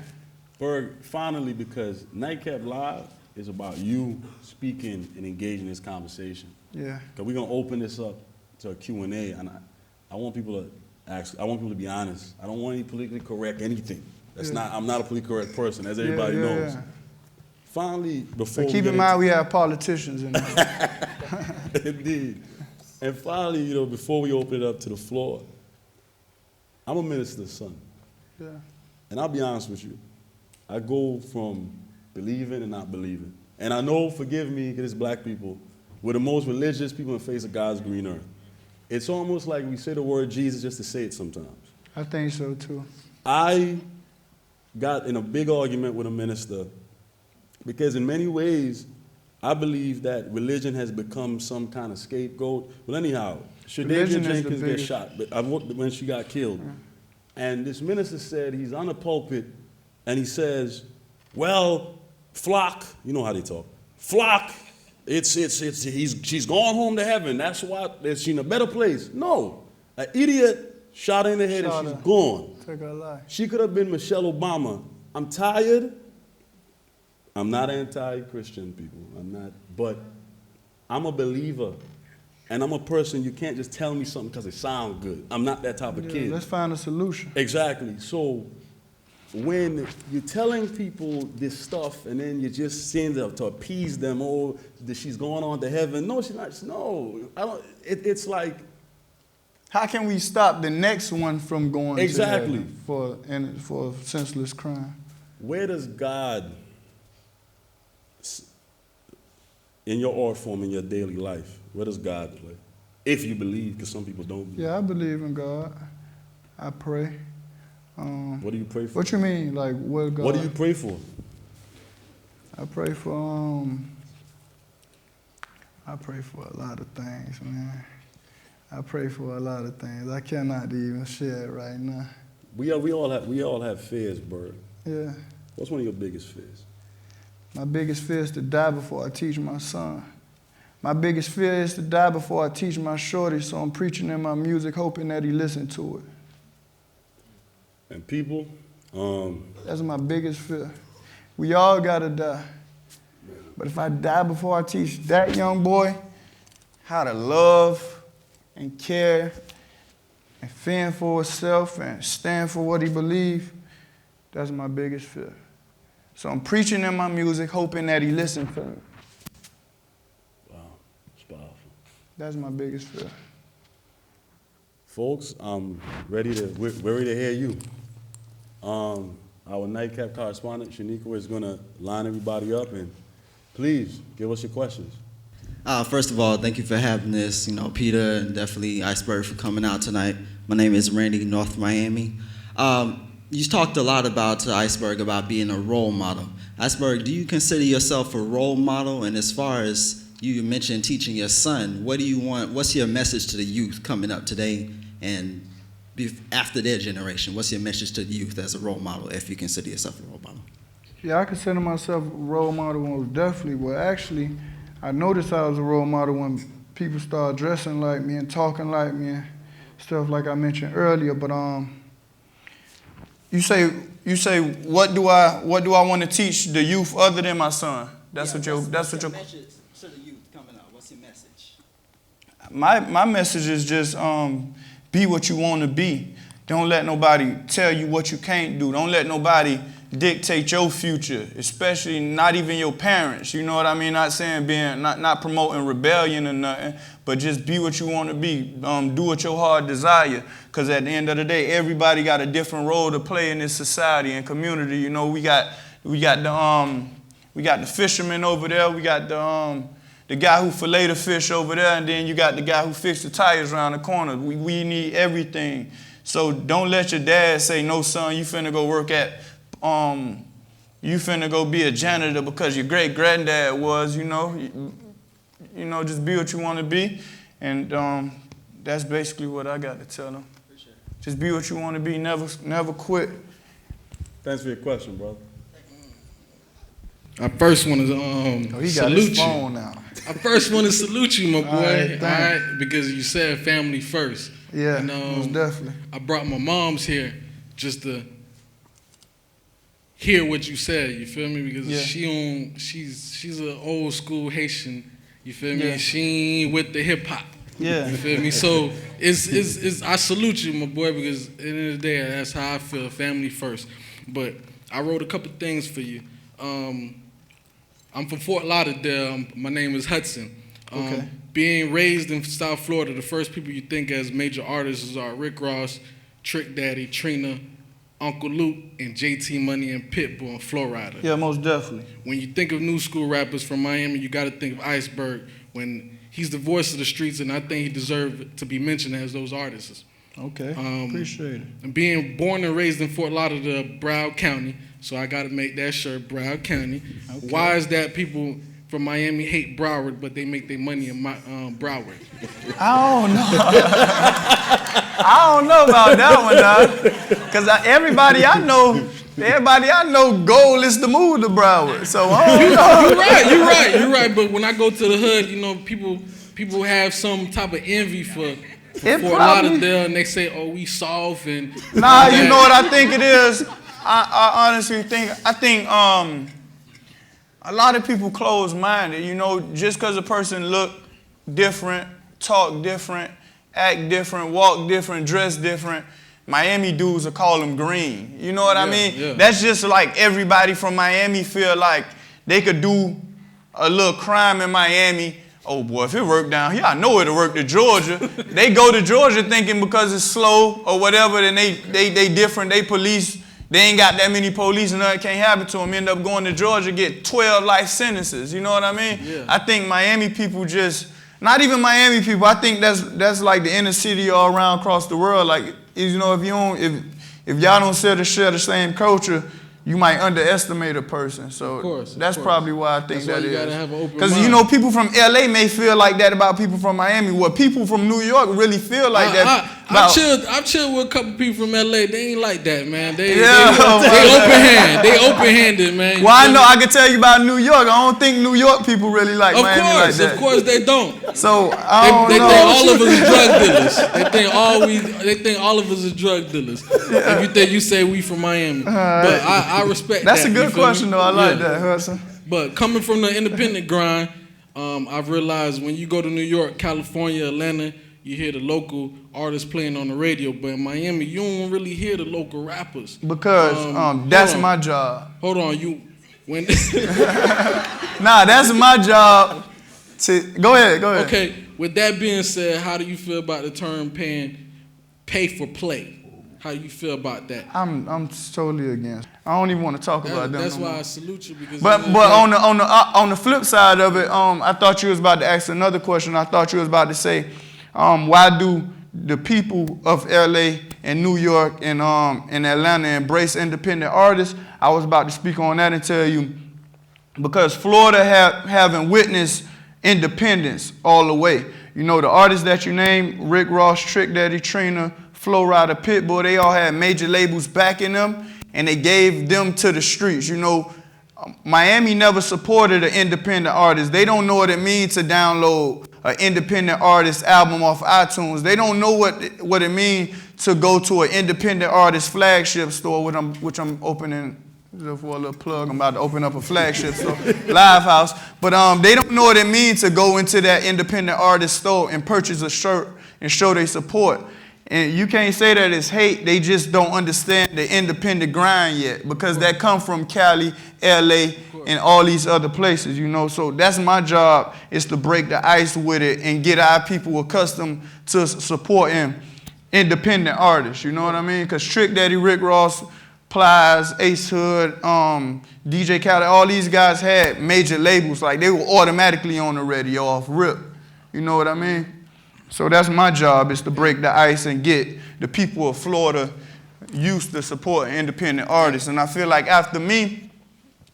Berg, finally, because Nightcap Live is about you speaking and engaging in this conversation.
Yeah.
Because we're going to open this up to a Q&A, and I want people to ask, I want people to be honest. I don't want any politically correct anything. I'm not a politically correct person, as everybody knows. Yeah. Finally, before
keep in mind we have politicians in there.
Indeed. And finally, you know, before we open it up to the floor, I'm a minister's son.
Yeah.
And I'll be honest with you. I go from believing and not believing. And I know, forgive me, because it's black people, we're the most religious people in the face of God's green earth. It's almost like we say the word Jesus just to say it sometimes.
I think so, too.
I got in a big argument with a minister because in many ways, I believe that religion has become some kind of scapegoat. Well, anyhow, Shadavian Jenkins get shot when she got killed. Yeah. And this minister said he's on the pulpit and he says, well, flock, you know how they talk, flock, she's gone home to heaven. That's why she's in a better place. No, an idiot shot her in the head and she's gone.
Took her life.
She could have been Michelle Obama. I'm tired. I'm not anti-Christian, people. I'm not, but I'm a believer. And I'm a person, you can't just tell me something because it sounds good. I'm not that type of kid.
Let's find a solution.
Exactly. So when you're telling people this stuff and then you just send them to appease them, oh, she's going on to heaven. No, she's not. No, I don't. It's like,
how can we stop the next one from going
exactly
to heaven for senseless crime?
Where does God, in your art form, in your daily life, where does God play? If you believe, because some people don't believe.
Yeah, I believe in God. I pray.
What do you pray for?
What you mean, like what God?
What do you pray for?
I pray for a lot of things, man. I pray for a lot of things. I cannot even share it right now.
We all have fears, Berg.
Yeah.
What's one of your biggest fears?
My biggest fear is to die before I teach my son. My biggest fear is to die before I teach my shorty, so I'm preaching in my music, hoping that he listens to it.
And people,
That's my biggest fear. We all gotta die. But if I die before I teach that young boy how to love and care and fend for himself and stand for what he believes, that's my biggest fear. So I'm preaching in my music, hoping that he listens to me.
wow, it's powerful.
That's my biggest fear.
Folks, we're ready to hear you. Our Nightcap correspondent, Shanika, is gonna line everybody up, and please give us your questions.
First of all, thank you for having this. Peter and definitely Iceberg for coming out tonight. My name is Randy, North Miami. You talked a lot about Iceberg about being a role model. Iceberg, do you consider yourself a role model? And as far as you mentioned teaching your son, what do you want? What's your message to the youth coming up today and after their generation? What's your message to the youth as a role model, if you consider yourself a role model?
Yeah, I consider myself a role model most definitely. Well, actually, I noticed I was a role model when people started dressing like me and talking like me and stuff like I mentioned earlier. But you say what do I want to teach the youth other than my son? That's what your
message to the youth coming up. What's your message?
My message is just be what you want to be. Don't let nobody tell you what you can't do. Don't let nobody dictate your future, especially not even your parents. You know what I mean? Not saying not promoting rebellion or nothing, but just be what you want to be. Do what your heart desire. Because at the end of the day, everybody got a different role to play in this society and community. You know, we got the fisherman over there. We got the guy who fillet the fish over there, and then you got the guy who fixed the tires around the corner. We need everything. So don't let your dad say, no, son, you finna go work at, you finna go be a janitor because your great-granddad was, you know, just be what you want to be. And that's basically what I got to tell them. Just be what you want to be, never quit.
Thanks for your question, brother.
I first want to
he got
salute
his phone
you.
now.
I first want to salute you, my boy.
All right,
because you said family first.
Yeah,
and,
most definitely.
I brought my moms here just to hear what you said. You feel me? Because she's an old school Haitian. You feel me?
Yeah.
And she ain't with the hip hop.
Yeah.
You feel me? So it's I salute you, my boy, because at the end of the day, that's how I feel. Family first. But I wrote a couple things for you. I'm from Fort Lauderdale. My name is Hudson.
Okay.
Being raised in South Florida, the first people you think as major artists are Rick Ross, Trick Daddy, Trina, Uncle Luke, and JT Money and Pitbull and Flo Rida.
Yeah, most definitely.
When you think of new school rappers from Miami, you got to think of Iceberg. When he's the voice of the streets, and I think he deserved to be mentioned as those artists.
Okay, appreciate it.
And being born and raised in Fort Lauderdale, Broward County, so I got to make that shirt, Broward County. Okay. Why is that people from Miami hate Broward, but they make their money in Broward?
I don't know. I don't know about that one, dog. Because everybody I know, goal is to move to Broward. So I don't know.
You're right. But when I go to the hood, you know, people have some type of envy for Fort Lauderdale, and they say, "Oh, we soft and."
Nah, you know what I think it is. I honestly think a lot of people close-minded. You know, just because a person look different, talk different, act different, walk different, dress different, Miami dudes will call them green. You know what I mean?
Yeah.
That's just like everybody from Miami feel like they could do a little crime in Miami. Oh boy, if it worked down here, I know it'll work to Georgia. They go to Georgia thinking because it's slow or whatever, then they different, they police
They ain't got that many police and nothing can't happen to them. End up going to Georgia, get 12 life sentences. You know what I mean?
Yeah.
I think Miami people just, not even Miami people, I think that's like the inner city all around across the world. Like, you know, if y'all don't share the same culture, you might underestimate a person. So that's probably why I think that is. Because, you know, people from LA may feel like that about people from Miami. Well, people from New York really feel like that.
I've chilled with a couple people from LA. They ain't like that, man. They open-handed. They open-handed, man.
Well, I know. I can tell you about New York. I don't think New York people really like Miami like that.
Of course they don't.
So,
they think all of us is drug dealers. They think all of us is drug dealers. If you think you say we from Miami. But I respect that.
That's a good question, though. I like that, Hudson.
But coming from the independent grind, I've realized when you go to New York, California, Atlanta, you hear the local artists playing on the radio, but in Miami, you don't really hear the local rappers.
Because that's my job.
Hold on, when
Nah, that's my job to, go ahead.
Okay, with that being said, how do you feel about the term pay for play? How do you feel about that?
I'm totally against. I don't even want to talk about that.
That's why I salute you. Because
but on the flip side of it, I thought you was about to ask another question. I thought you was about to say, why do the people of LA and New York and Atlanta embrace independent artists? I was about to speak on that and tell you, because Florida haven't witnessed independence all the way. You know, the artists that you named, Rick Ross, Trick Daddy, Trina, Flo Rida, Pitbull, they all had major labels backing them, and they gave them to the streets. You know, Miami never supported an independent artist. They don't know what it means to download an independent artist album off iTunes. They don't know what it means to go to an independent artist flagship store, which I'm opening for a little plug. I'm about to open up a flagship store, Live House. But they don't know what it means to go into that independent artist store and purchase a shirt and show their support. And you can't say that it's hate. They just don't understand the independent grind yet, because that come from Cali, LA, and all these other places, you know. So that's my job, is to break the ice with it and get our people accustomed to supporting independent artists, you know what I mean? Because Trick Daddy, Rick Ross, Plies, Ace Hood, DJ Khaled, all these guys had major labels. Like, they were automatically on the radio off rip, you know what I mean? So that's my job, is to break the ice and get the people of Florida used to supporting independent artists. And I feel like after me,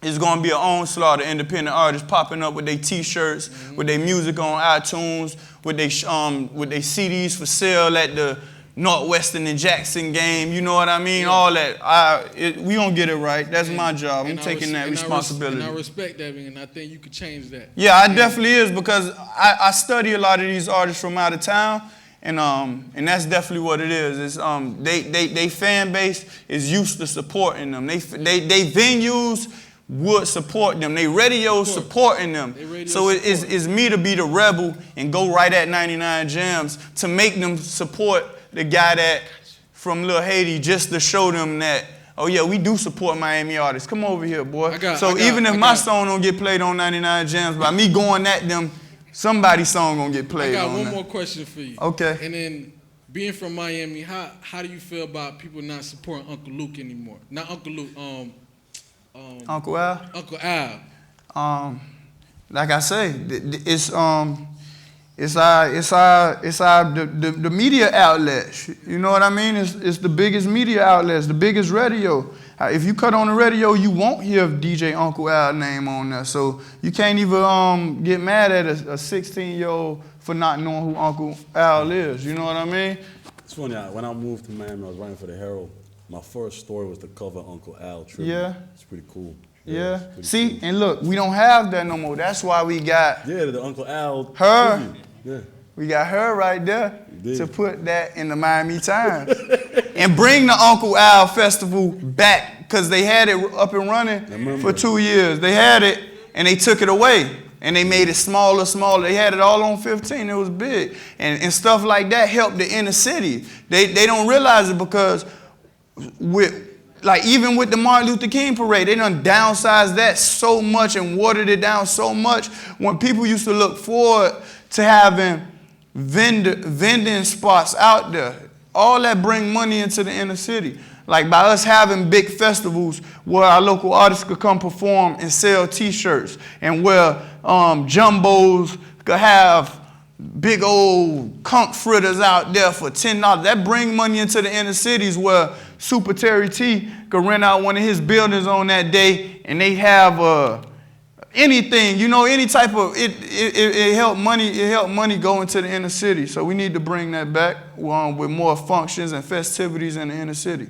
it's going to be an onslaught of independent artists popping up with their T-shirts, with their music on iTunes, with their CDs for sale at the Northwestern and Jackson game. You know what I mean? Yeah. All that. We don't get it right. That's my job. I'm taking that responsibility.
And I respect that, and I think you could change that.
Yeah, I definitely is, because I study a lot of these artists from out of town, and that's definitely what it is. It's they fan base is used to supporting them. They venues would support them. They radios supporting them. So it's me to be the rebel and go right at 99 Jams to make them support the guy that from Lil Haiti, just to show them that, oh yeah, we do support Miami artists. Come over here, boy. Even if my song don't get played on 99 Jams, by me going at them, somebody's song gonna get played on.
I got one more question for you.
Okay.
And then, being from Miami, how do you feel about people not supporting Uncle Luke anymore? Not Uncle Luke,
Uncle Al?
Uncle Al.
Like I say, the media outlets. You know what I mean? It's the biggest media outlets, the biggest radio. If you cut on the radio, you won't hear DJ Uncle Al's name on there. So you can't even get mad at a 16-year-old for not knowing who Uncle Al is. You know what I mean?
It's funny, when I moved to Miami, I was writing for the Herald. My first story was to cover Uncle Al tribute.
Yeah.
It's pretty cool.
Yeah. See, cool. And look, we don't have that no more. That's why we got
the Uncle Al
her.
tribute. Yeah.
We got her right there to put that in the Miami Times. And bring the Uncle Al Festival back, because they had it up and running for 2 years. They had it, and they took it away. And they made it smaller. They had it all on 15. It was big. And stuff like that helped the inner city. They don't realize it, because even with the Martin Luther King parade, they done downsized that so much and watered it down so much. When people used to look forward to having vending spots out there, all that bring money into the inner city. Like by us having big festivals where our local artists could come perform and sell t-shirts, and where jumbos could have big old conch fritters out there for $10. That bring money into the inner cities where Super Terry T could rent out one of his buildings on that day, and they have anything, you know, any type of it helped money go into the inner city. So we need to bring that back with more functions and festivities in the inner city.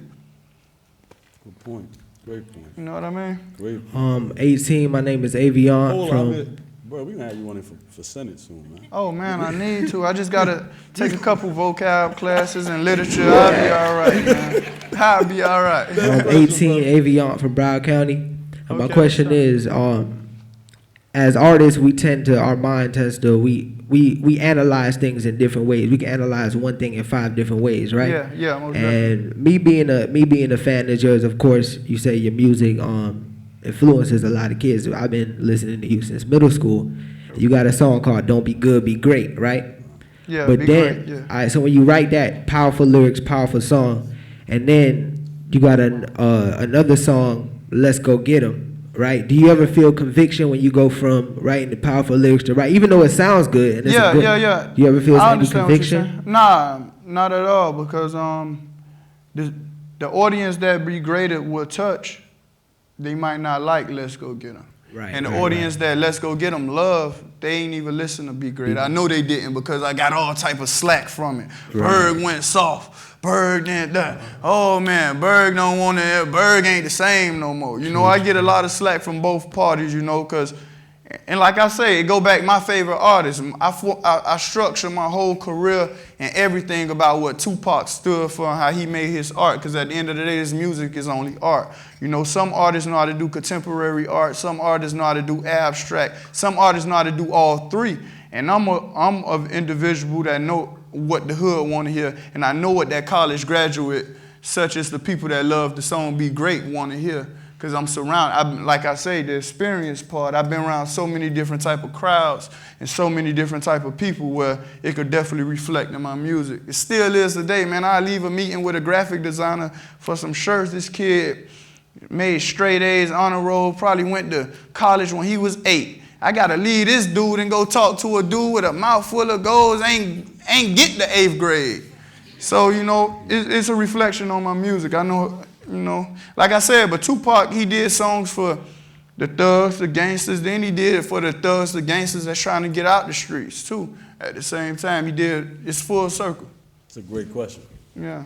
Good point. Great point.
You know what I mean?
Great point.
18. My name is Avion
Hold
from.
on, bro, we gonna have you on it for Senate soon, man.
Oh man, I need to. I just gotta take a couple vocab classes and literature. I'll be all right, man. I'll be all right.
18. Avion from Broward County. And my
Okay,
question is, as artists, our mind tends to we analyze things in different ways. We can analyze one thing in 5 different ways, right?
Yeah, most
And
definitely.
me being a fan of yours, of course, you say your music influences a lot of kids. I've been listening to you since middle school. You got a song called "Don't Be Good, Be Great," right?
Yeah,
But
be
then,
great, yeah.
all right, so when you write that powerful lyrics, powerful song, and then you got another song, "Let's Go Get 'Em." Right? Do you ever feel conviction when you go from writing the powerful lyrics to write, even though it sounds good? And it's
Yeah.
Do you ever feel
I
any
understand what you're
conviction?
saying. Nah, not at all, because the audience that be graded will touch, they might not like "Let's Go Get 'Em."
Right.
And the
right,
audience that "Let's Go Get 'Em" love, they ain't even listen to Be Great. I know they didn't, because I got all type of slack from it.
Right.
Berg went soft. Berg did that. Oh man, Berg don't want to. Berg ain't the same no more. You know, I get a lot of slack from both parties. You know, cause, and like I say, it go back my favorite artists. I structure my whole career and everything about what Tupac stood for and how he made his art. Cause at the end of the day, this music is only art. You know, some artists know how to do contemporary art. Some artists know how to do abstract. Some artists know how to do all 3. And I'm an individual that know what the hood want to hear, and I know what that college graduate, such as the people that love the song "Be Great," want to hear, because I'm surrounded. Like I say, the experience part, I've been around so many different type of crowds and so many different type of people where it could definitely reflect in my music. It still is today, man. I leave a meeting with a graphic designer for some shirts. This kid made straight A's, honor roll, probably went to college when he was 8. I gotta leave this dude and go talk to a dude with a mouth full of goals, ain't get the 8th grade. So, you know, it's a reflection on my music. I know, you know, like I said, but Tupac, he did songs for the thugs, the gangsters, then he did it for the thugs, the gangsters that's trying to get out the streets too. At the same time, he did, it's full circle.
It's a great question.
Yeah,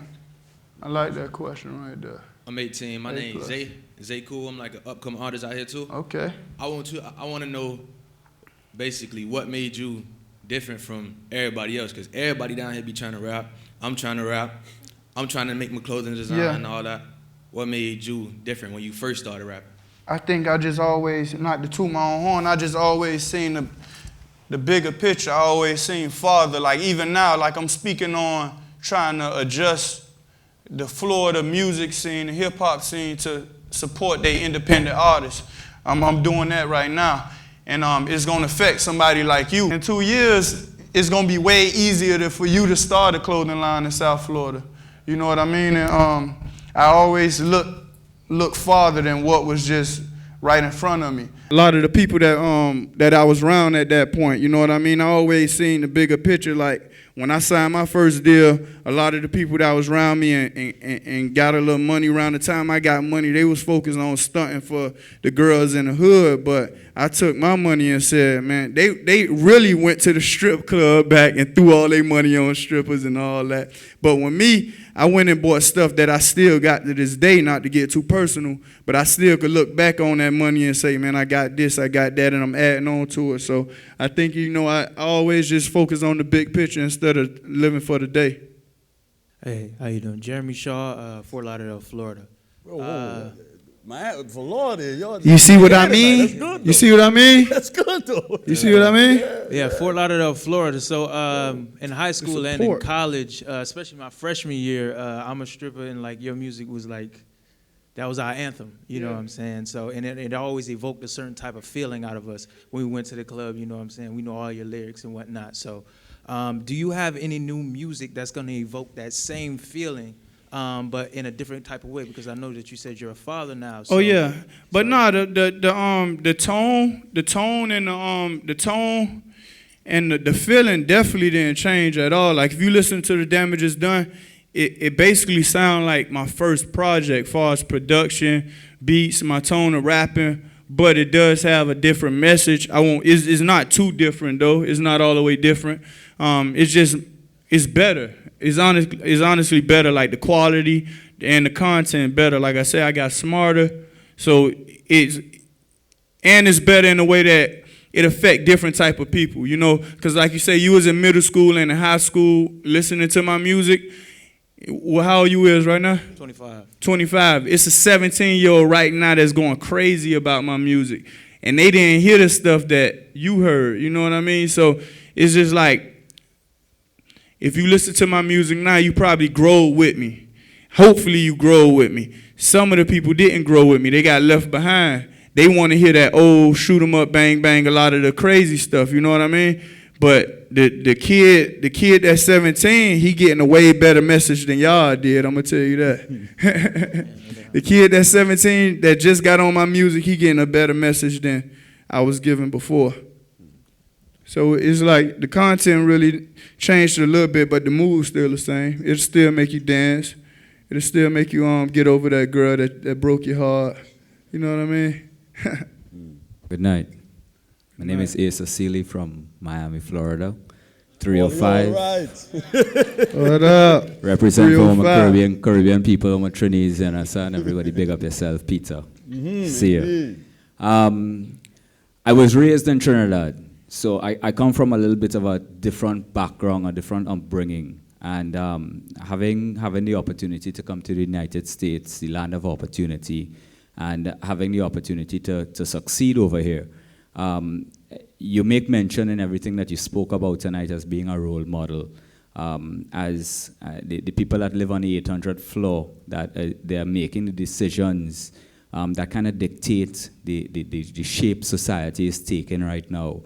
I like that question right there.
I'm 18. My name's Zay. Zay Cool. I'm like an upcoming artist out here too.
Okay.
I want to know basically what made you different from everybody else, because everybody down here be trying to rap. I'm trying to rap. I'm trying to make my clothing design and all that. What made you different when you first started rapping?
I think I just always, not to toot my own horn, I just always seen the bigger picture. I always seen farther. Like even now, like I'm speaking on trying to adjust the Florida music scene, the hip hop scene to support their independent artists. I'm doing that right now. And it's gonna affect somebody like you. In 2 years, it's gonna be way easier for you to start a clothing line in South Florida. You know what I mean? And I always look farther than what was just right in front of me. A lot of the people that I was around at that point, you know what I mean? I always seen the bigger picture. Like when I signed my first deal, a lot of the people that was around me and got a little money around the time I got money, they was focused on stunting for the girls in the hood. But I took my money and said, man, they really went to the strip club back and threw all their money on strippers and all that. But when me, I went and bought stuff that I still got to this day, not to get too personal, but I still could look back on that money and say, man, I got this, I got that, and I'm adding on to it. So I think, you know, I always just focus on the big picture instead of living for the day.
Hey, how you doing? Jeremy Shaw, Fort Lauderdale, Florida.
Florida, y'all.
You see what I mean?
That's good,
you see what I mean?
That's good though.
You see what I mean?
Yeah, Fort Lauderdale, Florida. So in high school and in college, especially my freshman year, I'm a stripper, and like your music was like, that was our anthem. You know what I'm saying? So and it always evoked a certain type of feeling out of us when we went to the club. You know what I'm saying? We know all your lyrics and whatnot. So do you have any new music that's gonna evoke that same feeling but in a different type of way, because I know that you said you're a father now. So,
oh yeah, but no, the tone and the feeling definitely didn't change at all. Like if you listen to the Damages Done, it basically sound like my first project, far as production, beats, my tone of rapping. But it does have a different message. It's not too different though. It's not all the way different. It's better. It's honestly better. Like the quality and the content better. Like I said, I got smarter. So it's better in a way that it affect different type of people. You know, because like you say, you was in middle school and in high school listening to my music. Well, how old you is right now?
25.
25. It's a 17-year-old right now that's going crazy about my music. And they didn't hear the stuff that you heard. You know what I mean? So it's just like, if you listen to my music now, you probably grow with me. Hopefully you grow with me. Some of the people didn't grow with me. They got left behind. They want to hear that old shoot 'em up, bang, bang, a lot of the crazy stuff. You know what I mean? But the kid that's 17, he getting a way better message than y'all did. I'm gonna tell you that. The kid that's 17 that just got on my music, he getting a better message than I was giving before. So it's like the content really changed a little bit, but the mood's still the same. It'll still make you dance. It'll still make you get over that girl that broke your heart. You know what I mean?
Good night. My name is Asa Seeley from Miami, Florida. 305.
All right.
What up?
Represent for my
305.
Caribbean people, I'm a Trinidad and a son. Everybody big up yourself, Peter. See you. I was raised in Trinidad, so I come from a little bit of a different background, a different upbringing. And having the opportunity to come to the United States, the land of opportunity, and having the opportunity to succeed over here. You make mention in everything that you spoke about tonight as being a role model, as the people that live on the 800th floor, that they are making the decisions that kind of dictate the shape society is taking right now.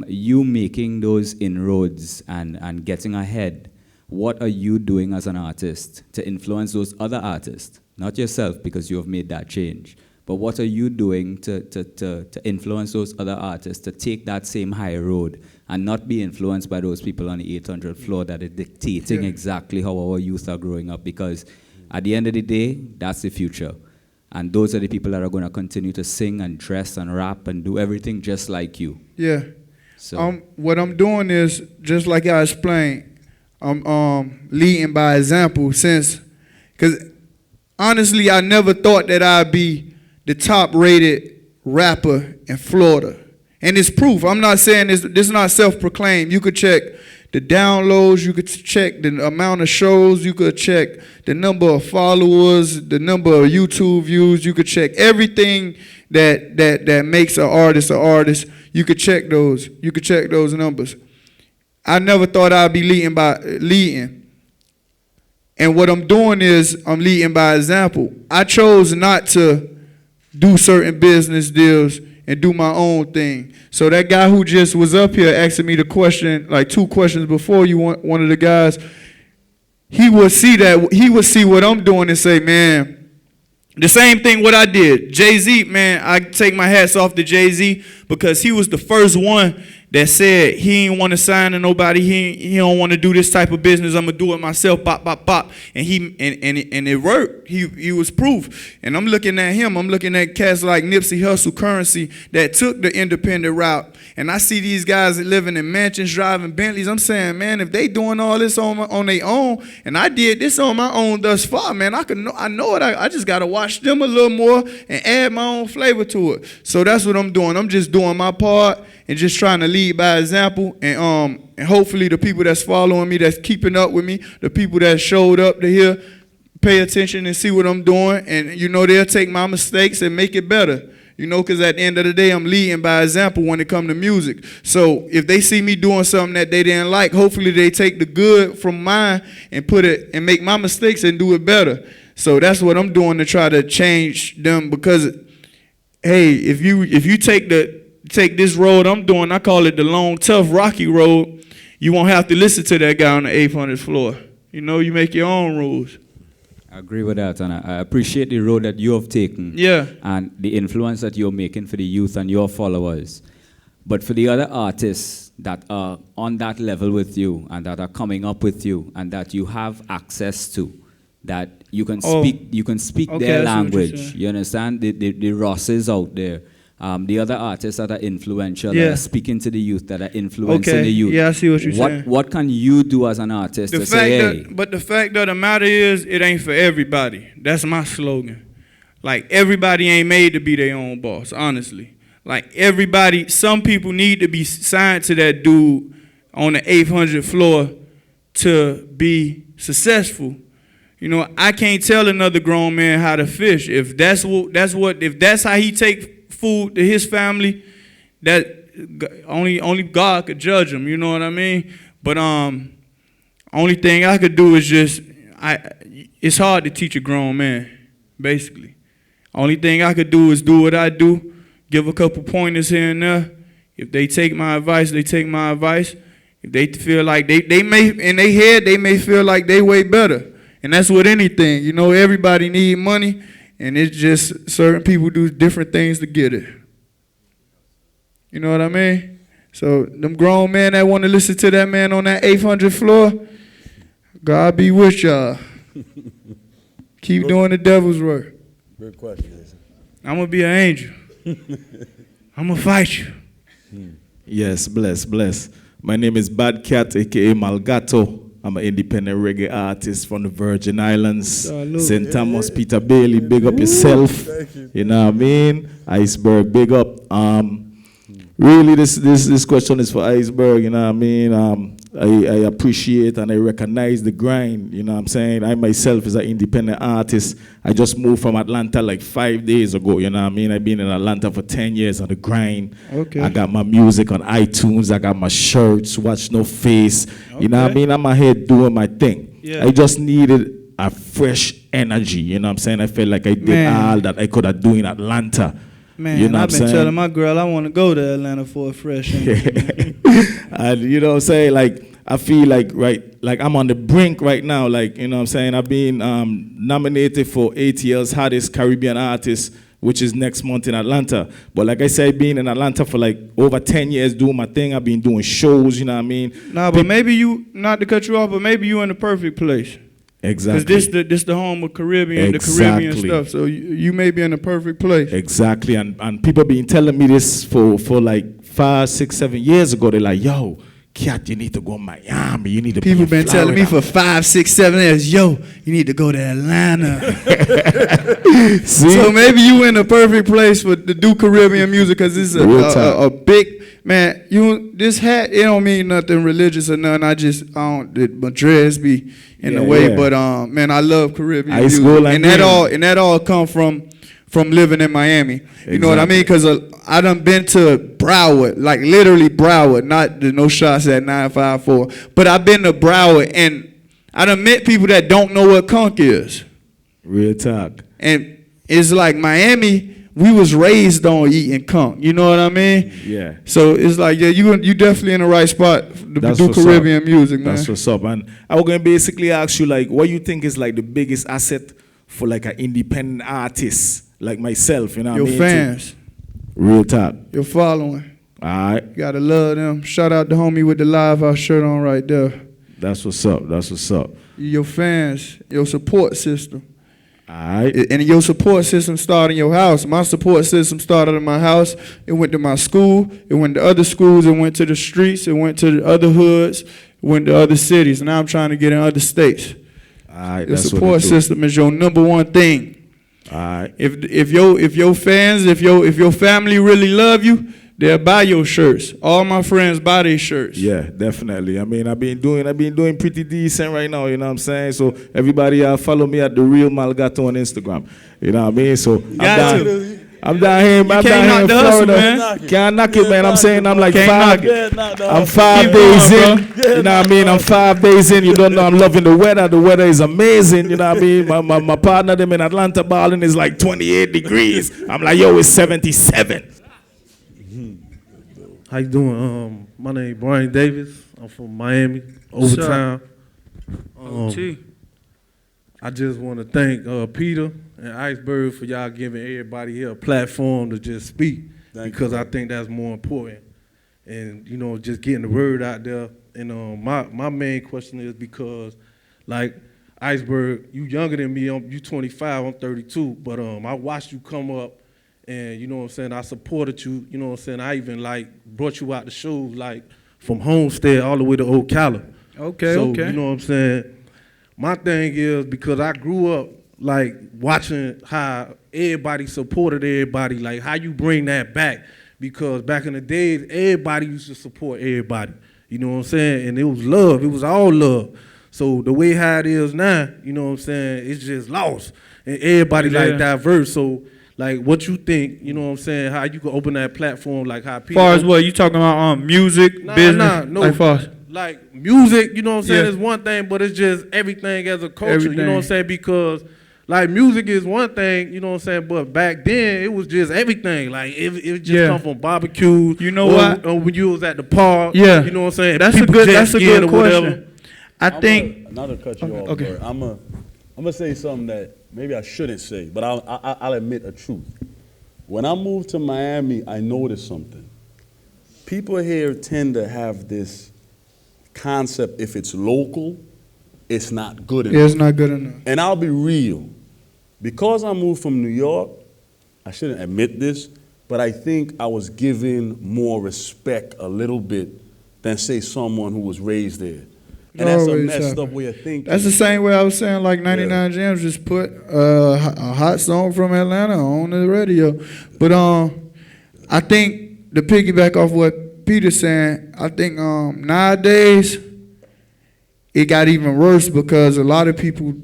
You making those inroads and getting ahead, what are you doing as an artist to influence those other artists? Not yourself, because you have made that change. But what are you doing to influence those other artists to take that same high road and not be influenced by those people on the 800th floor that are dictating exactly how our youth are growing up? Because at the end of the day, that's the future. And those are the people that are going to continue to sing and dress and rap and do everything just like you.
Yeah.
So
what I'm doing is, just like I explained, I'm leading by example, because honestly, I never thought that I'd be the top-rated rapper in Florida. And it's proof. I'm not saying this is not self-proclaimed. You could check the downloads, you could check the amount of shows, you could check the number of followers, the number of YouTube views, you could check everything that makes an artist. You could check those. You could check those numbers. I never thought I'd be leading. And what I'm doing is I'm leading by example. I chose not to do certain business deals and do my own thing. So that guy who just was up here asking me the question, like 2 questions before you, one of the guys, he would see what I'm doing and say, man, the same thing what I did. Jay-Z, man, I take my hats off to Jay-Z because he was the first one that said he ain't want to sign to nobody. He don't want to do this type of business. I'm gonna do it myself. Bop, bop, bop. And it worked. He was proof. And I'm looking at him. I'm looking at cats like Nipsey Hussle, Currency, that took the independent route. And I see these guys living in mansions, driving Bentleys. I'm saying, man, if they doing all this on their own, and I did this on my own thus far, man, I know it. I just gotta watch them a little more and add my own flavor to it. So that's what I'm doing. I'm just doing my part and just trying to lead by example, and hopefully the people that's following me, that's keeping up with me, the people that showed up to here, pay attention and see what I'm doing, and they'll take my mistakes and make it better. Because at the end of the day, I'm leading by example when it comes to music. So if they see me doing something that they didn't like, hopefully they take the good from mine and put it and make my mistakes and do it better. So that's what I'm doing to try to change them, because hey, if you take this road I'm doing, I call it the long, tough, rocky road, you won't have to listen to that guy on the 800th floor. You make your own rules.
I agree with that, and I appreciate the road that you have taken.
Yeah.
And the influence that you're making for the youth and your followers. But for the other artists that are on that level with you and that are coming up with you and that you have access to, that you can speak
Okay,
their
I see what you're
language.
saying.
You understand? The Rosses out there. The other artists that are influential, that
Yeah.
are speaking to the youth, that are influencing
Okay,
the youth.
yeah, I see what you're saying.
What can you do as an artist to say, hey,
But the fact of the matter is, it ain't for everybody. That's my slogan. Like, everybody ain't made to be their own boss, honestly. Like, everybody, some people need to be signed to that dude on the 800th floor to be successful. You know, I can't tell another grown man how to fish. If that's how he take food to his family, that only God could judge him, you know what I mean? But only thing I could do is just it's hard to teach a grown man, basically. Only thing I could do is do what I do, give a couple pointers here and there. If they take my advice, they take my advice. If they feel like they may in their head, they may feel like they way better. And that's with anything. You know, everybody need money. And it's just certain people do different things to get it. You know what I mean? So them grown men that want to listen to that man on that 800th floor, God be with y'all. Keep doing the devil's work.
Good question.
I'm going to be an angel. I'm going to fight you.
Yes, bless. My name is Bad Cat, a.k.a. Malgato. I'm an independent reggae artist from the Virgin Islands. St. Thomas, Peter Bailey, big up yourself. You know what I mean? Iceberg, big up. Really, this question is for Iceberg, you know what I mean? I appreciate and I recognize the grind, you know what I'm saying? I myself is an independent artist. I just moved from Atlanta like 5 days ago, you know what I mean? I've been in Atlanta for 10 years on the grind.
Okay.
I got my music on iTunes, I got my shirts, Watch No Face. You know what I mean? I'm out here doing my thing.
Yeah.
I just needed a fresh energy, you know what I'm saying? I felt like I did all that I could have done in Atlanta.
Man,
you know
I've been telling my girl I want to go to Atlanta for a fresh energy.
And you know what I'm saying? Like, I feel like, like I'm on the brink right now. Like, you know what I'm saying? I've been nominated for ATL's Hottest Caribbean Artist, which is next month in Atlanta. But like I said, being in Atlanta for like over 10 years doing my thing, I've been doing shows, you know what I mean?
Nah, but maybe you, not to cut you off, but maybe you in the perfect place.
Exactly.
Because this the home of Caribbean, the Caribbean stuff. So you may be in the perfect place.
Exactly. And people been telling me this for like 5, 6, 7 years ago. They're like, yo, Cat, you need to go to Miami. You need to
People
be in
been telling me for 5, 6, 7 years, yo, you need to go to Atlanta. So maybe you in the perfect place to do Caribbean music because it's a big, man, this hat, it don't mean nothing religious or nothing. My dreads be in the way, but man, I love Caribbean music. And that all come from living in Miami. You know what I mean? Because I done been to Broward, like literally Broward, not no shots at 954, but I've been to Broward and I done met people that don't know what conch is.
Real talk.
And it's like Miami, we was raised on eating conch. You know what I mean?
Yeah.
So it's like, yeah, you definitely in the right spot to do Caribbean music, man.
That's what's up. And I was going to basically ask you, like, what you think is like the biggest asset for like an independent artist like myself, you know what I mean?
Your fans.
Real talk.
Your following.
All right.
You gotta love them. Shout out the homie with the Live House shirt on right there.
That's what's up. That's what's up.
Your fans, your support system.
All right.
And your support system started in your house. My support system started in my house. It went to my school. It went to other schools. It went to the streets. It went to the other hoods. It went to other cities. Now I'm trying to get in other states.
All right.
Your support system is your number one thing.
All right.
If your fans, if your family really love you, they'll buy your shirts. All my friends buy their shirts.
Yeah, definitely. I mean, I've been doing pretty decent right now, you know what I'm saying? So everybody follow me at The Real Malgato on Instagram. You know what I mean? So I'm down here in Florida. Can't knock it, man. I'm saying I'm like I'm 5 days in. You know what I mean? I'm 5 days in. You don't know I'm loving the weather. The weather is amazing. You know what I mean? My partner, them in Atlanta balling is like 28 degrees. I'm like, yo, it's 77.
How you doing? My name is Brian Davis. I'm from Miami, Overtown. I just want to thank Peter and Iceberg for y'all giving everybody here a platform to just speak, because I think that's more important. And, you know, just getting the word out there. And my main question is because, like, Iceberg, you younger than me, you 25, I'm 32, but I watched you come up and, you know what I'm saying, I supported you, you know what I'm saying, I even, like, brought you out to shows, like, from Homestead all the way to Ocala.
Okay,
so,
okay.
You know what I'm saying? My thing is, because I grew up, like, watching how everybody supported everybody, like, how you bring that back. Because back in the days, everybody used to support everybody. You know what I'm saying? And it was love. It was all love. So the way how it is now, you know what I'm saying, it's just lost. And everybody, like, diverse. So, like, what you think, you know what I'm saying, how you can open that platform, like how people...
Far as what, you talking about music, business?
No.
Like, far as,
like, music, you know what I'm saying, is one thing, but it's just everything as a culture, you know what I'm saying? Because, like, music is one thing, you know what I'm saying, but back then, it was just everything. Like, it just come from barbecues.
You know what?
Or when you was at the park,
you know
what I'm saying?
That's a good
or
question.
whatever.
Not to cut you off,
okay.
Bert. I'm gonna say something that maybe I shouldn't say, but I'll admit a truth. When I moved to Miami, I noticed something. People here tend to have this concept, if it's local, it's not good enough.
Yeah, it's not good enough.
And I'll be real. Because I moved from New York, I shouldn't admit this, but I think I was given more respect a little bit than, say, someone who was raised there. And that's a messed up way of thinking.
That's the same way I was saying, like 99 Gems just put a hot song from Atlanta on the radio. But I think, to piggyback off what Peter's saying, I think nowadays it got even worse because a lot of people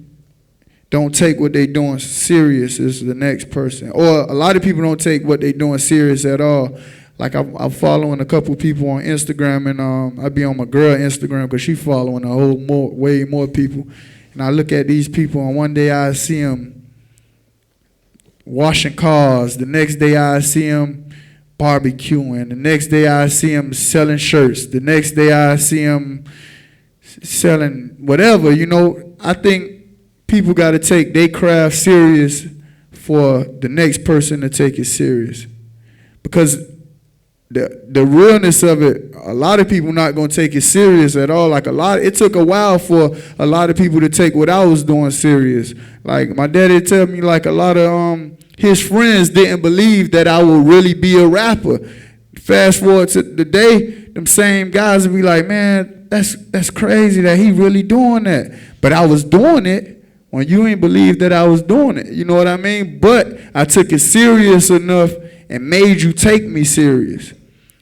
don't take what they doing serious as the next person. Or a lot of people don't take what they doing serious at all. Like, I'm following a couple people on Instagram, and I be on my girl Instagram because she following way more people. And I look at these people, and one day I see them washing cars. The next day I see them barbecuing. The next day I see them selling shirts. The next day I see them selling whatever. You know, I think people got to take their craft serious for the next person to take it serious. Because the realness of it, a lot of people not going to take it serious at all. Like, it took a while for a lot of people to take what I was doing serious. Like, my daddy tell me, like, a lot of his friends didn't believe that I would really be a rapper. Fast forward to the day, them same guys would be like, man, that's crazy that he really doing that. But I was doing it when you ain't believe that I was doing it. You know what I mean? But I took it serious enough and made you take me serious.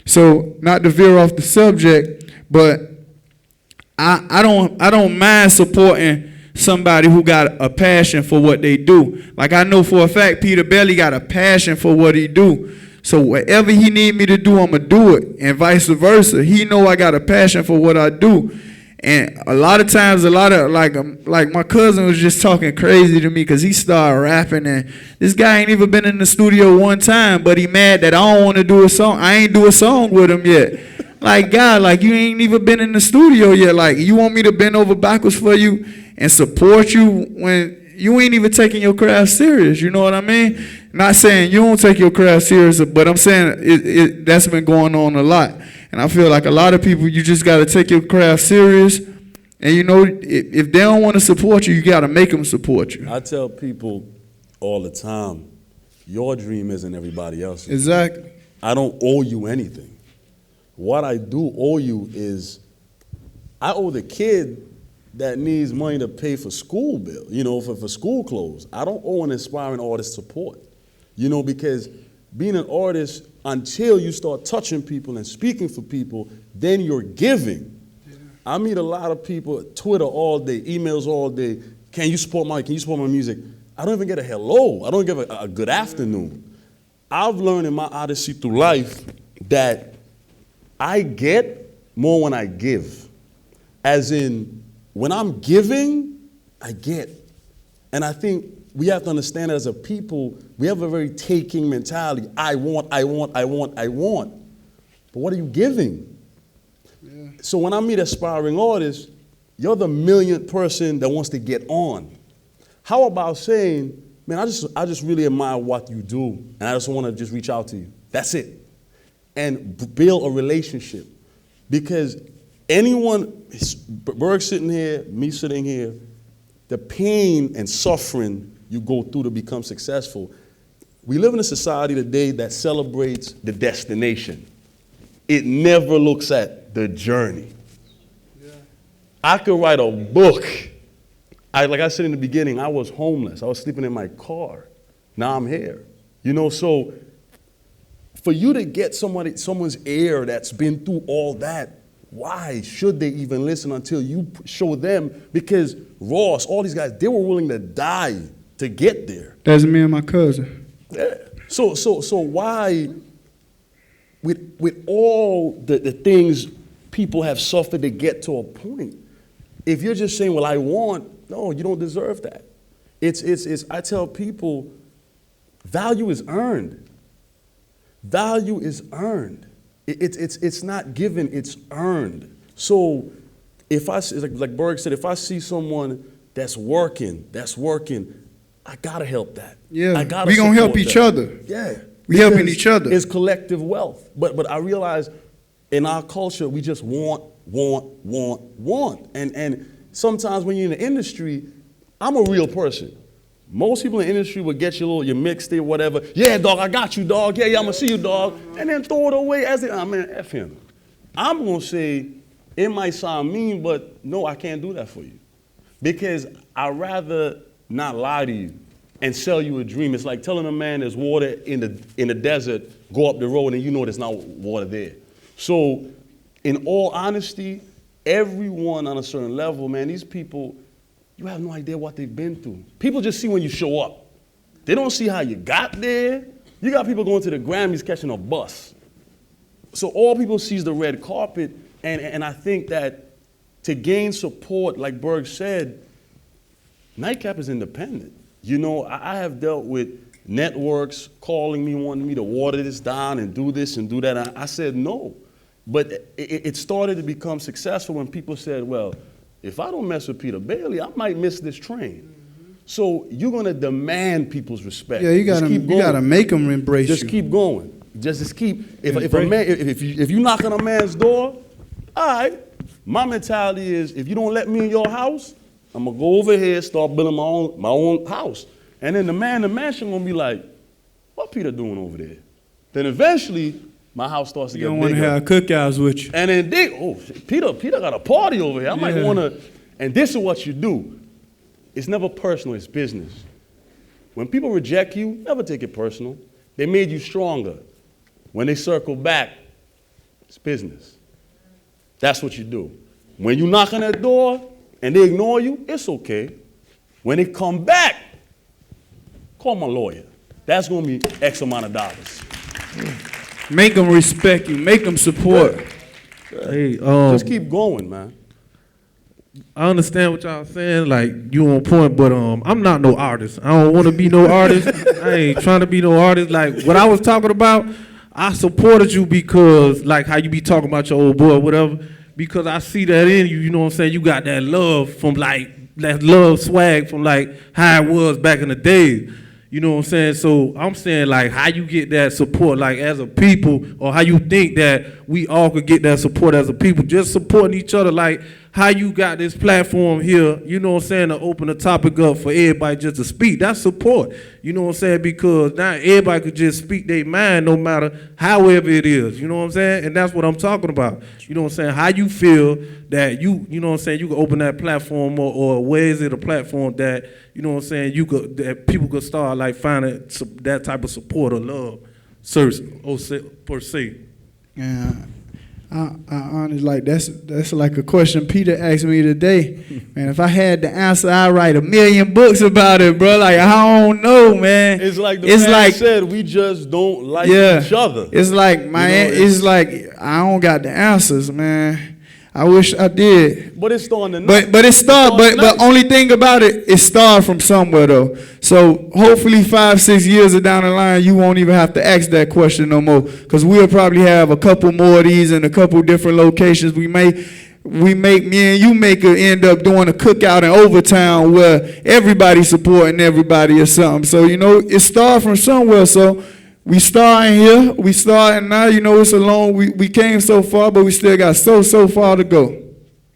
So, not to veer off the subject, but I don't mind supporting somebody who got a passion for what they do. Like, I know for a fact Peter Belly got a passion for what he do. So whatever he need me to do, I'm going to do it, and vice versa. He know I got a passion for what I do. And a lot of times, like my cousin was just talking crazy to me because he started rapping, and this guy ain't even been in the studio one time, but he mad that I don't want to do a song. I ain't do a song with him yet. Like, God, like, you ain't even been in the studio yet. Like, you want me to bend over backwards for you and support you when you ain't even taking your craft serious, you know what I mean? Not saying you don't take your craft serious, but I'm saying that's been going on a lot. And I feel like a lot of people, you just got to take your craft serious. And, you know, if they don't want to support you, you got to make them support you.
I tell people all the time, your dream isn't everybody else's.
Exactly.
I don't owe you anything. What I do owe you is, I owe the kid that needs money to pay for school bill, you know, for school clothes. I don't owe an aspiring artist support, you know, because being an artist, until you start touching people and speaking for people, then you're giving. Yeah. I meet a lot of people, Twitter all day, emails all day. Can you support my music? I don't even get a hello. I don't give a good afternoon. I've learned in my odyssey through life that I get more when I give. As in, when I'm giving, I get. And I think we have to understand that as a people, we have a very taking mentality. I want. But what are you giving? Yeah. So when I meet aspiring artists, you're the millionth person that wants to get on. How about saying, man, I just really admire what you do, and I just want to just reach out to you. That's it. And build a relationship. Because anyone, Berg sitting here, me sitting here, the pain and suffering you go through to become successful. We live in a society today that celebrates the destination. It never looks at the journey. I could write a book. Like I said in the beginning, I was homeless. I was sleeping in my car. Now I'm here. You know, so for you to get someone's ear that's been through all that, why should they even listen until you show them? Because Ross, all these guys, they were willing to die to get there.
That's me and my cousin.
Yeah. So why, with all the things people have suffered to get to a point, if you're just saying, well, I want, no, you don't deserve that. I tell people, value is earned. Value is earned. It's not given, it's earned. So if like Berg said, if I see someone that's working, I gotta help that.
Yeah,
I gotta
we gonna help each other.
Yeah.
We helping each other.
It's collective wealth. But I realize in our culture, we just want. And sometimes when you're in the industry, I'm a real person. Most people in the industry will get your mixtape or whatever. Yeah, dog, I got you, dog. Yeah, I'm gonna see you, dog. And then throw it away as man, F him. I'm gonna say, it might sound mean, but no, I can't do that for you. Because I'd rather not lie to you and sell you a dream. It's like telling a man there's water in the desert, go up the road and you know there's not water there. So in all honesty, everyone on a certain level, man, these people, you have no idea what they've been through. People just see when you show up. They don't see how you got there. You got people going to the Grammys catching a bus. So all people see is the red carpet, and I think that to gain support, like Berg said, NiteCap is independent. You know, I have dealt with networks calling me, wanting me to water this down and do this and do that. I said no. But it started to become successful when people said, well, if I don't mess with Peter Bailey, I might miss this train. So you're gonna demand people's respect.
Yeah, you gotta make them embrace you.
Just keep going. Just keep. If you knock on a man's door, all right. My mentality is, if you don't let me in your house, I'm gonna go over here, start building my own house, and then the man in the mansion gonna be like, what Peter doing over there? Then eventually, my house starts to get bigger.
You don't want to have cookouts with you.
And then Peter got a party over here. I might want to, and this is what you do. It's never personal, it's business. When people reject you, never take it personal. They made you stronger. When they circle back, it's business. That's what you do. When you knock on that door and they ignore you, it's okay. When they come back, call my lawyer. That's going to be X amount of dollars.
Make them respect you. Make them support.
Hey,
just keep going, man.
I understand what y'all saying, like you on point, but I'm not no artist. I don't want to be no artist. I ain't trying to be no artist. Like what I was talking about, I supported you because like how you be talking about your old boy or whatever, because I see that in you, you know what I'm saying? You got that love from like, that love swag from like how it was back in the day. You know what I'm saying? So I'm saying like how you get that support like as a people, or how you think that we all could get that support as a people, just supporting each other, like how you got this platform here, you know what I'm saying, to open the topic up for everybody just to speak. That's support. You know what I'm saying? Because now everybody could just speak their mind no matter however it is. You know what I'm saying? And that's what I'm talking about. You know what I'm saying? How you feel that you know what I'm saying, you can open that platform, or where is it a platform that, you know what I'm saying, that people could start like finding that type of support or love, per se.
Yeah. I honestly, like that's like a question Peter asked me today. Man, if I had the answer, I'd write 1 million books about it, bro. Like I don't know, man.
It's like the man said, we just don't like each other.
It's like it's like I don't got the answers, man. I wish I did.
But it's starting to
but only thing about it started from somewhere though. So hopefully 5-6 years down the line, you won't even have to ask that question no more. Because we'll probably have a couple more of these in a couple different locations. We may me and you end up doing a cookout in Overtown where everybody's supporting everybody or something. So, you know, it started from somewhere. So we starting here, now, you know, it's a long, we came so far, but we still got so far to go.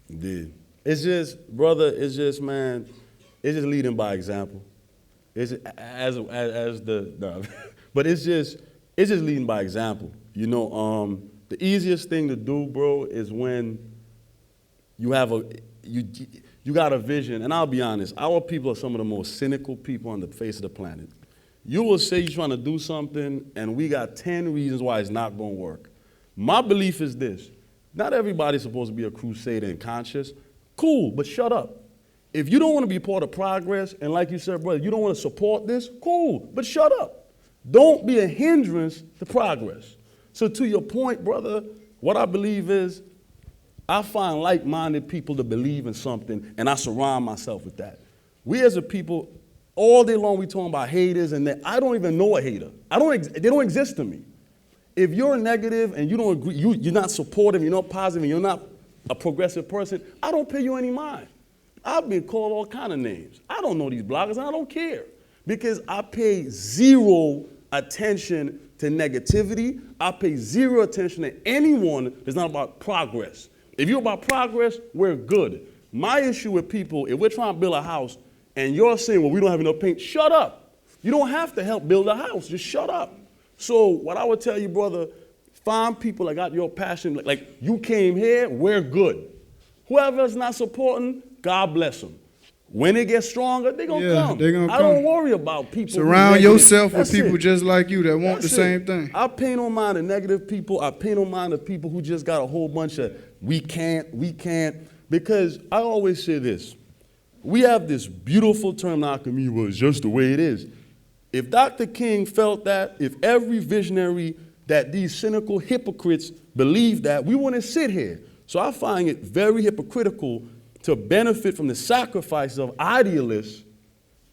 Indeed. It's just, brother, man, it's just leading by example. It's but it's just leading by example. You know, the easiest thing to do, bro, is when you have you got a vision. And I'll be honest, our people are some of the most cynical people on the face of the planet. You will say you're trying to do something, and we got 10 reasons why it's not going to work. My belief is this. Not everybody's supposed to be a crusader and conscious. Cool, but shut up. If you don't want to be part of progress, and like you said, brother, you don't want to support this, cool, but shut up. Don't be a hindrance to progress. So to your point, brother, what I believe is I find like-minded people to believe in something, and I surround myself with that. We as a people, all day long we talking about haters, and I don't even know a hater. They don't exist to me. If you're negative and you don't agree, you're not supportive, you're not positive, and you're not a progressive person, I don't pay you any mind. I've been called all kind of names. I don't know these bloggers, and I don't care because I pay zero attention to negativity. I pay zero attention to anyone that's not about progress. If you're about progress, we're good. My issue with people, if we're trying to build a house and you're saying, well, we don't have enough paint, shut up. You don't have to help build a house, just shut up. So what I would tell you, brother, find people that got your passion. Like you came here, we're good. Whoever's not supporting, God bless them. When it gets stronger, they're going to come. I don't worry about people.
Surround yourself with people just like you that want the same thing.
I pay no mind the negative people. I pay no mind the people who just got a whole bunch of we can't. Because I always say this. We have this beautiful term in our community, well, it's just the way it is. If Dr. King felt that, if every visionary that these cynical hypocrites believe that, we wouldn't sit here. So I find it very hypocritical to benefit from the sacrifices of idealists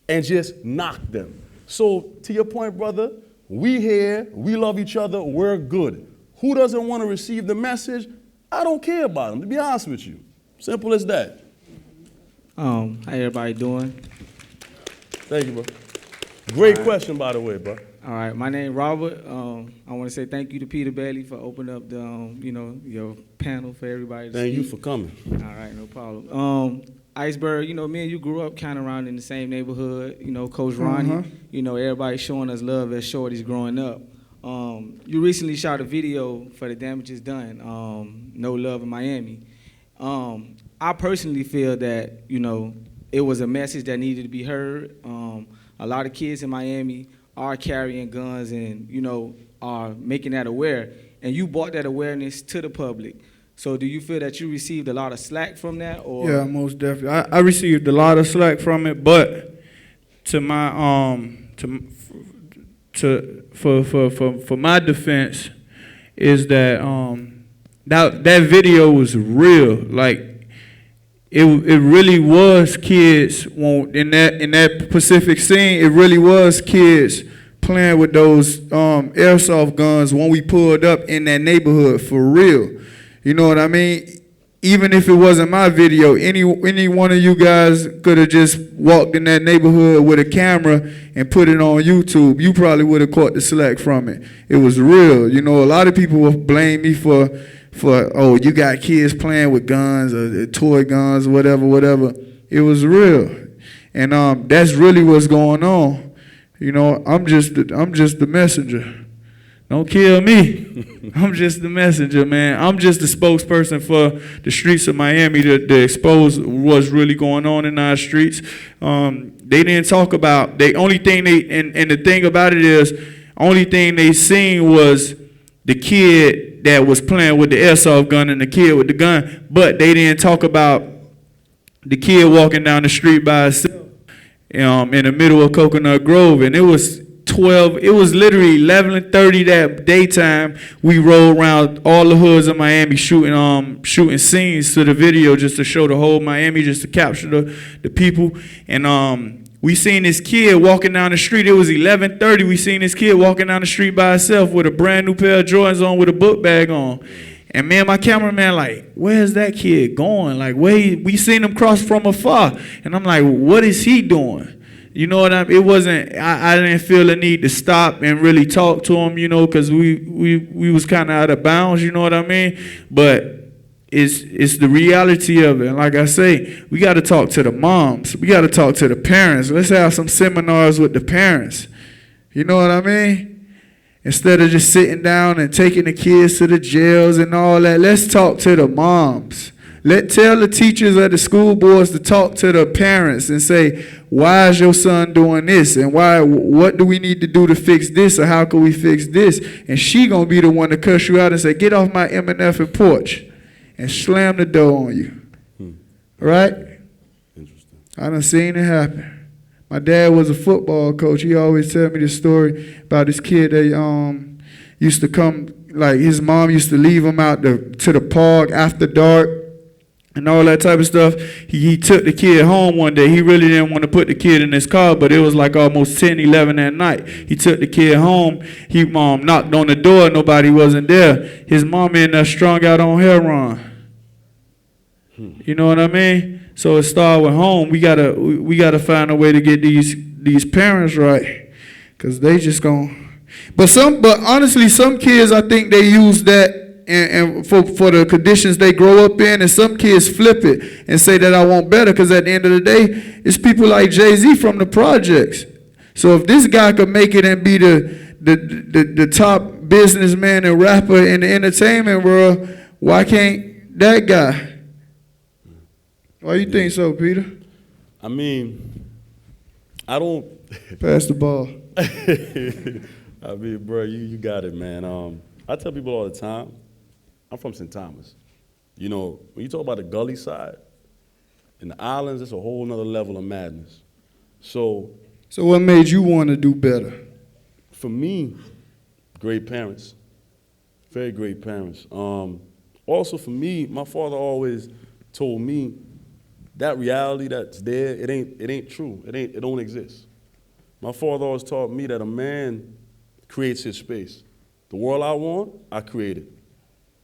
and just knock them. So to your point, brother, we here, we love each other, we're good. Who doesn't want to receive the message? I don't care about them, to be honest with you. Simple as that.
How everybody doing?
Thank you, bro. Great question, by the way, bro.
All right, my name is Robert. I want to say thank you to Peter Bailey for opening up the, your panel for everybody to
Thank
speak.
you for coming.
All right, no problem. Iceberg, me and you grew up kind of around in the same neighborhood. Coach Ronnie, everybody showing us love as shorties growing up. You recently shot a video for The Damages Done, No Love in Miami. I personally feel that, it was a message that needed to be heard. A lot of kids in Miami are carrying guns and, are making that aware. And you brought that awareness to the public. So do you feel that you received a lot of slack from that? Or?
Yeah, most definitely. I received a lot of slack from it, but to my for my defense is that that video was real. Like it really was kids in that specific scene. It really was kids playing with those airsoft guns when we pulled up in that neighborhood for real. You know what I mean? Even if it wasn't my video, any one of you guys could have just walked in that neighborhood with a camera and put it on YouTube. You probably would have caught the slack from it. It was real. A lot of people will blame me for oh, you got kids playing with guns or toy guns, whatever. It was real. And that's really what's going on. I'm just the messenger. Don't kill me. I'm just the messenger, man. I'm just the spokesperson for the streets of Miami to expose what's really going on in our streets. They didn't talk about, the only thing and the thing about it is, only thing they seen was the kid that was playing with the airsoft gun and the kid with the gun, but they didn't talk about the kid walking down the street by himself in the middle of Coconut Grove, and it was literally 11:30 that daytime. We rolled around all the hoods of Miami shooting scenes to the video just to show the whole Miami, just to capture the people. And we seen this kid walking down the street. It was 11:30. We seen this kid walking down the street by himself with a brand new pair of Jordans on with a book bag on. And me and my cameraman like, where's that kid going? Like, we seen him cross from afar. And I'm like, what is he doing? You know what I mean? It wasn't, I didn't feel the need to stop and really talk to him, you know, because we was kind of out of bounds, you know what I mean? But it's the reality of it. And like I say, we got to talk to the moms. We got to talk to the parents. Let's have some seminars with the parents. You know what I mean? Instead of just sitting down and taking the kids to the jails and all that, let's talk to the moms. Tell the teachers at the school boards to talk to the parents and say, why is your son doing this? And what do we need to do to fix this? Or how can we fix this? And she gonna be the one to cuss you out and say, get off my M&F and porch, and slam the door on you. Right? Interesting. I done seen it happen. My dad was a football coach. He always tell me this story about this kid that used to come, like his mom used to leave him out to the park after dark and all that type of stuff. He took the kid home one day. He really didn't want to put the kid in his car, but it was like almost 10, 11 at night. He took the kid home. He knocked on the door. Nobody wasn't there. His mom in there strung out on heroin. You know what I mean? So it started with home. We gotta find a way to get these parents right, cause they just gonna. But honestly, some kids, I think they use that and for the conditions they grow up in, and some kids flip it and say that I want better, cause at the end of the day, it's people like Jay-Z from the projects. So if this guy could make it and be the top businessman and rapper in the entertainment world, why can't that guy? Why you think so, Peter?
I mean, I don't
pass the ball.
I mean, bro, you got it, man. I tell people all the time, I'm from St. Thomas. You know, when you talk about the gully side, in the islands, it's a whole nother level of madness. So
what made you want to do better?
For me, great parents, very great parents. Also for me, my father always told me that reality that's there, it ain't true. It don't exist. My father always taught me that a man creates his space. The world I want, I create it.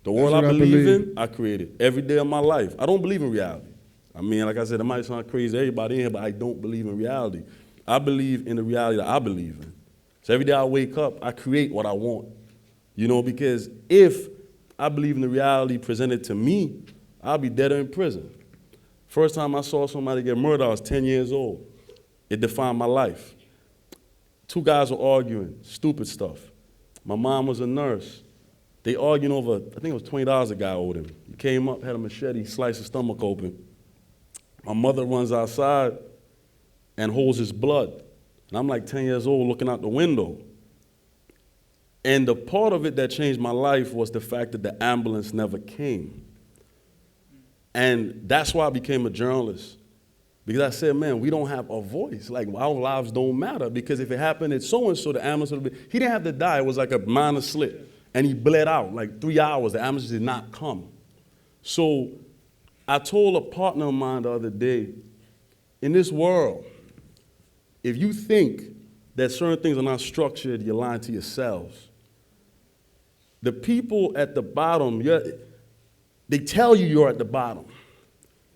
The world I believe in, I create it. Every day of my life. I don't believe in reality. I mean, like I said, it might sound crazy to everybody in here, but I don't believe in reality. I believe in the reality that I believe in. So every day I wake up, I create what I want. You know, because if I believe in the reality presented to me, I'll be dead or in prison. First time I saw somebody get murdered, I was 10 years old. It defined my life. Two guys were arguing, stupid stuff. My mom was a nurse. They arguing over, I think it was $20 a guy owed him. He came up, had a machete, sliced his stomach open. My mother runs outside and holds his blood. And I'm like 10 years old looking out the window. And the part of it that changed my life was the fact that the ambulance never came. And that's why I became a journalist. Because I said, man, we don't have a voice. Like, our lives don't matter. Because if it happened at so-and-so, the ambulance would have been, he didn't have to die. It was like a minor slit. And he bled out, like 3 hours. The ambulance did not come. So I told a partner of mine the other day, in this world, if you think that certain things are not structured, you're lying to yourselves. The people at the bottom, they tell you you're at the bottom.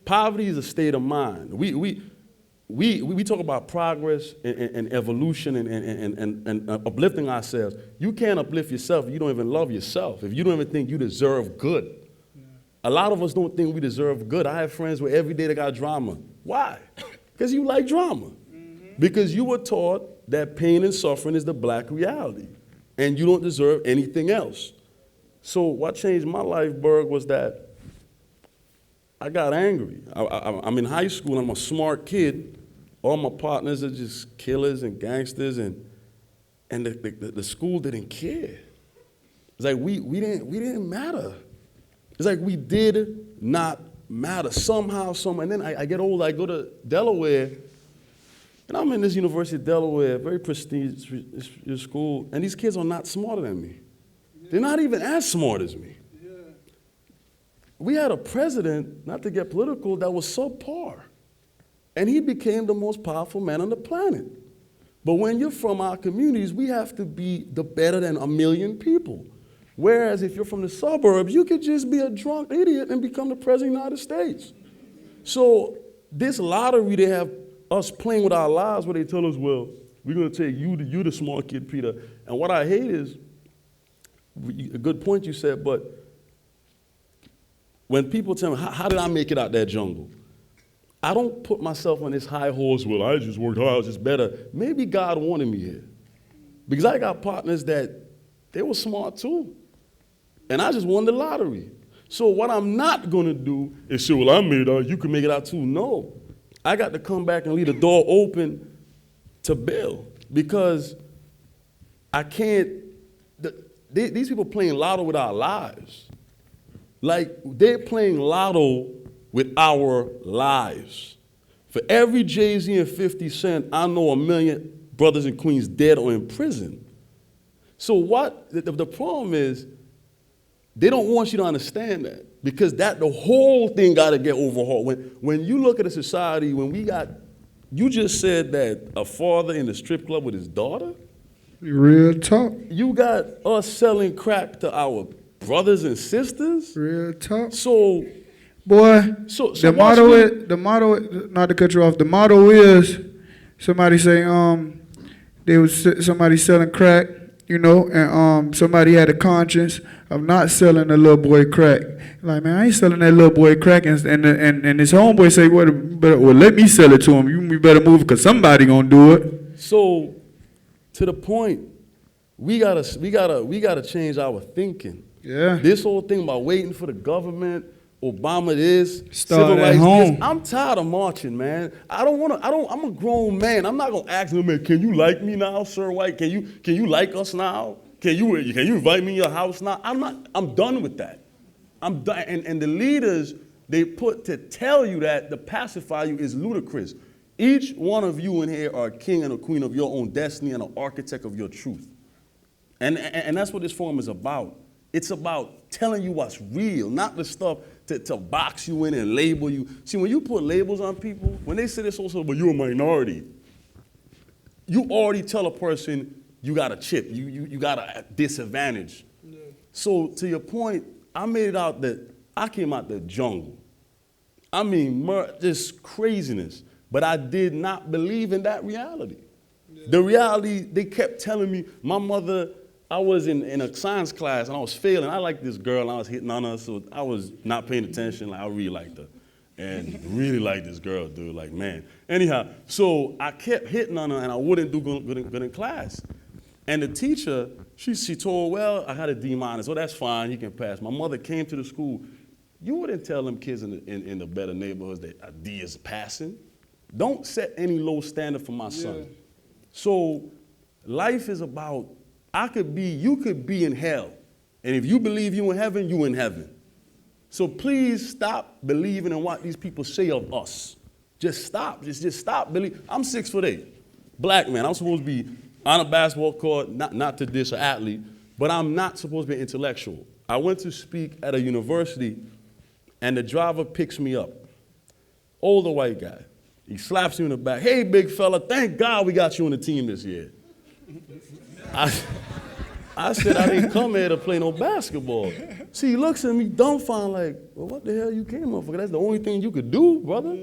Poverty is a state of mind. We talk about progress and evolution and uplifting ourselves. You can't uplift yourself if you don't even love yourself, if you don't even think you deserve good. A lot of us don't think we deserve good. I have friends where every day they got drama. Why? Because you like drama. Because you were taught that pain and suffering is the black reality, and you don't deserve anything else. So what changed my life, Berg, was that I got angry. I'm in high school, I'm a smart kid. All my partners are just killers and gangsters, and the school didn't care. It's like we didn't matter. It's like we did not matter. Somehow, and then I get older, I go to Delaware, and I'm in this University of Delaware, very prestigious school, and these kids are not smarter than me. They're not even as smart as me. We had a president, not to get political, that was subpar. And he became the most powerful man on the planet. But when you're from our communities, we have to be the better than a million people. Whereas if you're from the suburbs, you could just be a drunk idiot and become the president of the United States. So this lottery, they have us playing with our lives where they tell us, well, we're gonna take you the smart kid, Peter. And what I hate is, a good point you said, but when people tell me, how did I make it out that jungle? I don't put myself on this high horse, well, I just worked hard, I was just better. Maybe God wanted me here. Because I got partners that they were smart too. And I just won the lottery. So what I'm not gonna do is say, well, I made it out, you can make it out too. No, I got to come back and leave the door open to Bill, because I can't, these people playing lotto with our lives. Like, they're playing lotto with our lives. For every Jay-Z and 50 Cent, I know 1 million brothers and queens dead or in prison. So what, the problem is, they don't want you to understand that, because the whole thing got to get overhauled. When you look at a society, you just said that a father in the strip club with his daughter?
Real talk.
You got us selling crack to our brothers and sisters?
Real talk.
So,
boy,
the
motto, not to cut you off, the motto is, somebody say, somebody selling crack, you know, and somebody had a conscience of not selling a little boy crack. Like, man, I ain't selling that little boy crack. And his homeboy say, well, let me sell it to him. You better move because somebody gonna do it.
So, to the point, we gotta change our thinking.
Yeah.
This whole thing about waiting for the government, Obama this,
Start
civil
at
rights
home.
this. I'm tired of marching, man. I'm a grown man. I'm not gonna ask them, man, can you like me now, Sir White? Can you like us now? Can you invite me in your house now? I'm done with that. I'm done. And the leaders they put to tell you that, to pacify you, is ludicrous. Each one of you in here are a king and a queen of your own destiny and an architect of your truth. And that's what this forum is about. It's about telling you what's real, not the stuff to box you in and label you. See, when you put labels on people, when they say this also, but you're a minority, you already tell a person you got a chip, you got a disadvantage. Yeah. So to your point, I came out the jungle. I mean, this craziness, but I did not believe in that reality. Yeah. The reality, they kept telling me, my mother, I was in a science class and I was failing. I liked this girl and I was hitting on her, so I was not paying attention. Like, I really liked her. And really liked this girl, dude, like, man. Anyhow, so I kept hitting on her and I wouldn't do good in class. And the teacher, she told, well, I had a D-, so that's fine, he can pass. My mother came to the school. You wouldn't tell them kids in the better neighborhoods that a D is passing. Don't set any low standard for my son. So life is about, you could be in hell. And if you believe you in heaven, you in heaven. So please stop believing in what these people say of us. Just stop, just stop believing. I'm 6'8", black man. I'm supposed to be on a basketball court, not to diss an athlete, but I'm not supposed to be intellectual. I went to speak at a university and the driver picks me up. Older white guy. He slaps me in the back. Hey, big fella, thank God we got you on the team this year. I said I didn't come here to play no basketball. See, he looks at me dumbfounded like, well, what the hell you came up for? That's the only thing you could do, brother.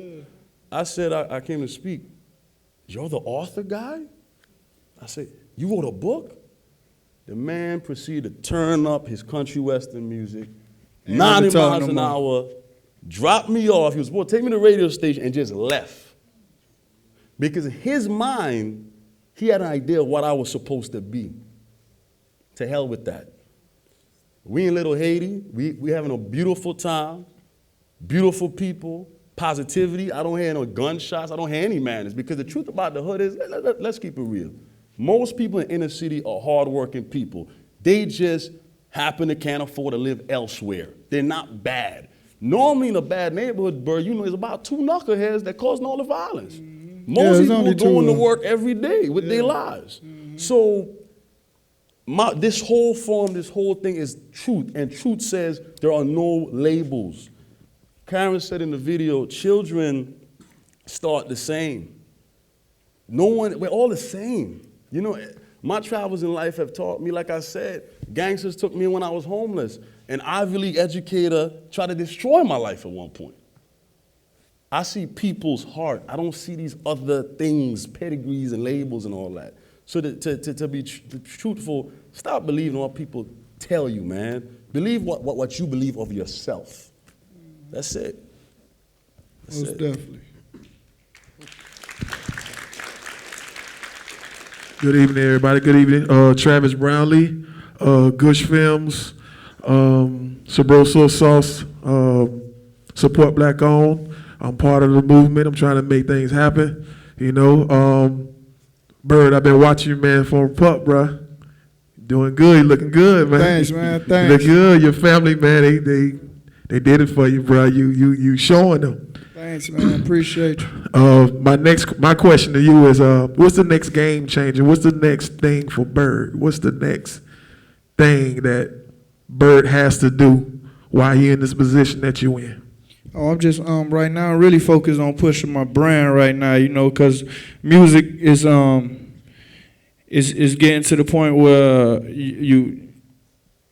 I said, I came to speak. You're the author guy? I said, you wrote a book? The man proceeded to turn up his country western music, 90 miles an hour, dropped me off. He was supposed to take me to the radio station and just left. Because in his mind, he had an idea of what I was supposed to be. To hell with that. We in Little Haiti, we having a beautiful time, beautiful people, positivity. I don't hear no gunshots. I don't hear any madness, because the truth about the hood is, let's keep it real. Most people in inner city are hardworking people. They just happen to can't afford to live elsewhere. They're not bad. Normally in a bad neighborhood, Berg, you know, there's about 2 knuckleheads that causing all the violence. Most people are going to work every day with their lives. So this whole form, this whole thing is truth, and truth says there are no labels. Karen said in the video, children start the same. We're all the same. You know, My travels in life have taught me, like I said, gangsters took me when I was homeless. An Ivy League educator tried to destroy my life at one point. I see people's heart. I don't see these other things, pedigrees and labels and all that. So to be truthful, stop believing what people tell you, man. Believe what you believe of yourself. That's it. That's
Most
it.
definitely.
Good evening, everybody. Good evening. Travis Brownlee, Gush Films, Sabroso Sauce, support black owned. I'm part of the movement. I'm trying to make things happen. You know, Bird, I've been watching you, man, from pup, bruh. Doing good. You looking good, man.
Thanks, man.
You
Thanks.
look good. Your family, man, they did it for you, bro. You showing them.
Thanks, man. Appreciate you.
My question to you is, what's the next game changer? What's the next thing for Bird? What's the next thing that Bird has to do while he in this position that you in?
Oh, I'm just right now really focused on pushing my brand right now, you know, because music is getting to the point where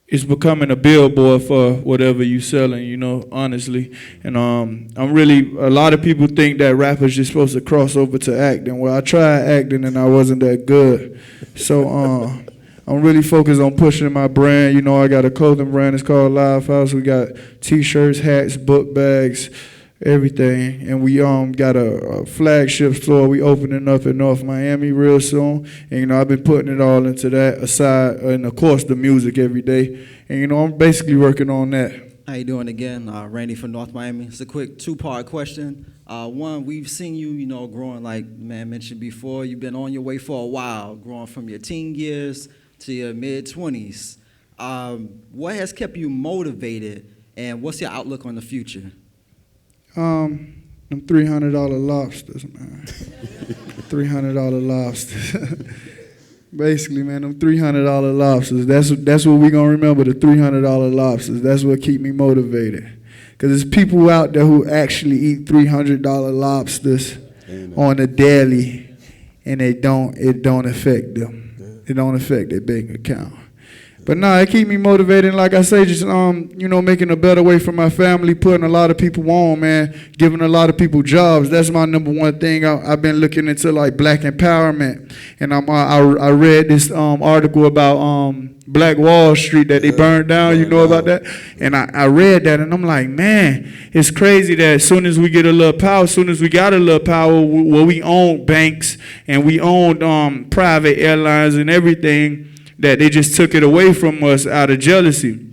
it's becoming a billboard for whatever you selling, you know, honestly. And I'm really, a lot of people think that rappers just supposed to cross over to acting. Well, I tried acting and I wasn't that good. So I'm really focused on pushing my brand. You know, I got a clothing brand. It's called Live House. We got T-shirts, hats, book bags, everything. And we got a flagship store. We opening up in North Miami real soon. And, you know, I've been putting it all into that aside. And, of course, the music every day. And, you know, I'm basically working on that.
How you doing again? Randy from North Miami. It's a quick two-part question. One, we've seen you, you know, growing like man mentioned before. You've been on your way for a while, growing from your teen years to your mid-20s. What has kept you motivated, and what's your outlook on the future?
Them $300 lobsters, man. $300 lobsters. Basically, man, them $300 lobsters. That's what we gonna remember. The $300 lobsters. That's what keep me motivated. Cause there's people out there who actually eat $300 lobsters on a daily, and it don't affect them. It don't affect their bank account. But no, it keep me motivated. Like I say, just you know, making a better way for my family, putting a lot of people on, man, giving a lot of people jobs. That's my number one thing. I've been looking into like black empowerment, and I read this article about Black Wall Street that they burned down. You know about that? And I read that, and I'm like, man, it's crazy that as soon as we get a little power, as soon as we got a little power, well, we own banks and we owned private airlines and everything, that they just took it away from us out of jealousy.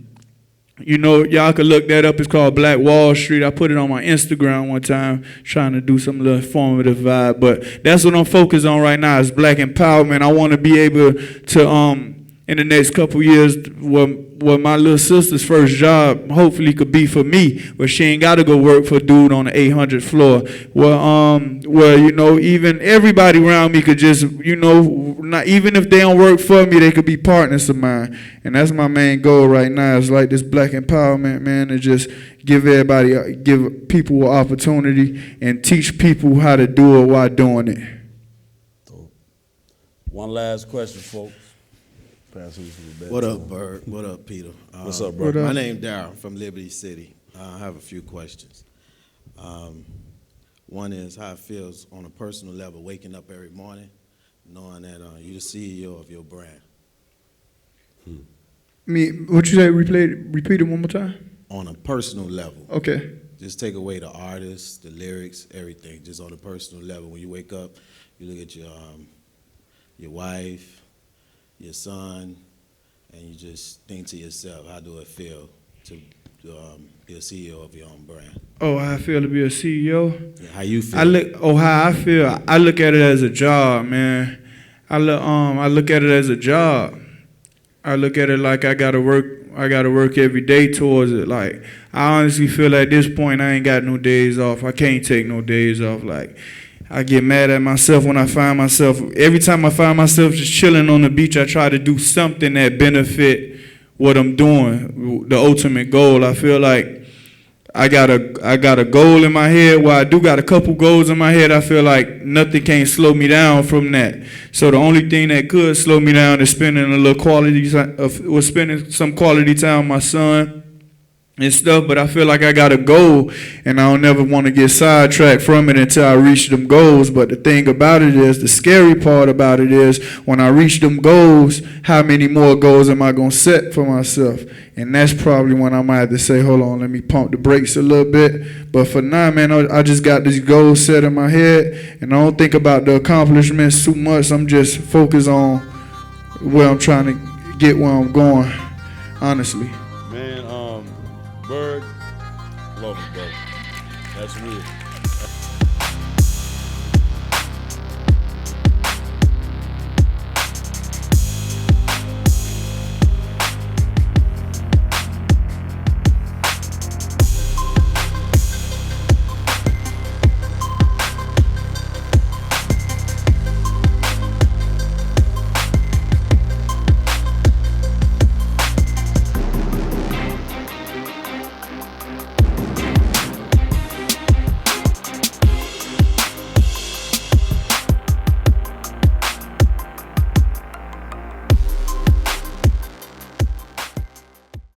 You know, y'all could look that up. It's called Black Wall Street. I put it on my Instagram one time, trying to do some little informative vibe. But that's what I'm focused on right now is black empowerment. I want to be able to, in the next couple years, what my little sister's first job hopefully could be for me, where she ain't got to go work for a dude on the 800th floor. Where you know, even everybody around me could just, you know, not even if they don't work for me, they could be partners of mine. And that's my main goal right now. It's like this black empowerment, man, to just give people an opportunity and teach people how to do it while doing it.
One last question, folks.
What up, Bird? What up, Peter?
What's up, bro?
My name Darryl from Liberty City. I have a few questions. One is how it feels on a personal level, waking up every morning, knowing that you're the CEO of your brand.
What you say? Repeat it one more time.
On a personal level.
Okay.
Just take away the artists, the lyrics, everything. Just on a personal level. When you wake up, you look at your wife, your son, and you just think to yourself, how do it feel to be a CEO of your own brand?
Oh, how I feel to be a CEO?
Yeah, how you feel?
How I feel. I look at it as a job, man. I look at it as a job. I look at it like I gotta work every day towards it. Like, I honestly feel at this point I ain't got no days off. I can't take no days off. Like, I get mad at myself when I find myself, every time I find myself just chilling on the beach, I try to do something that benefit what I'm doing, the ultimate goal. I feel like
I got a goal in my head. Well, I do got a couple goals in my head. I feel like nothing can slow me down from that. So the only thing that could slow me down is spending a little spending some quality time with my son and stuff. But I feel like I got a goal, and I don't never want to get sidetracked from it until I reach them goals. But the thing about it is, the scary part about it is, when I reach them goals, how many more goals am I gonna set for myself? And that's probably when I might have to say, hold on, let me pump the brakes a little bit. But for now, man, I just got these goals set in my head, and I don't think about the accomplishments too much. I'm just focused on where I'm trying to get, where I'm going, honestly.
Man, Berg, love him, bro. That's real.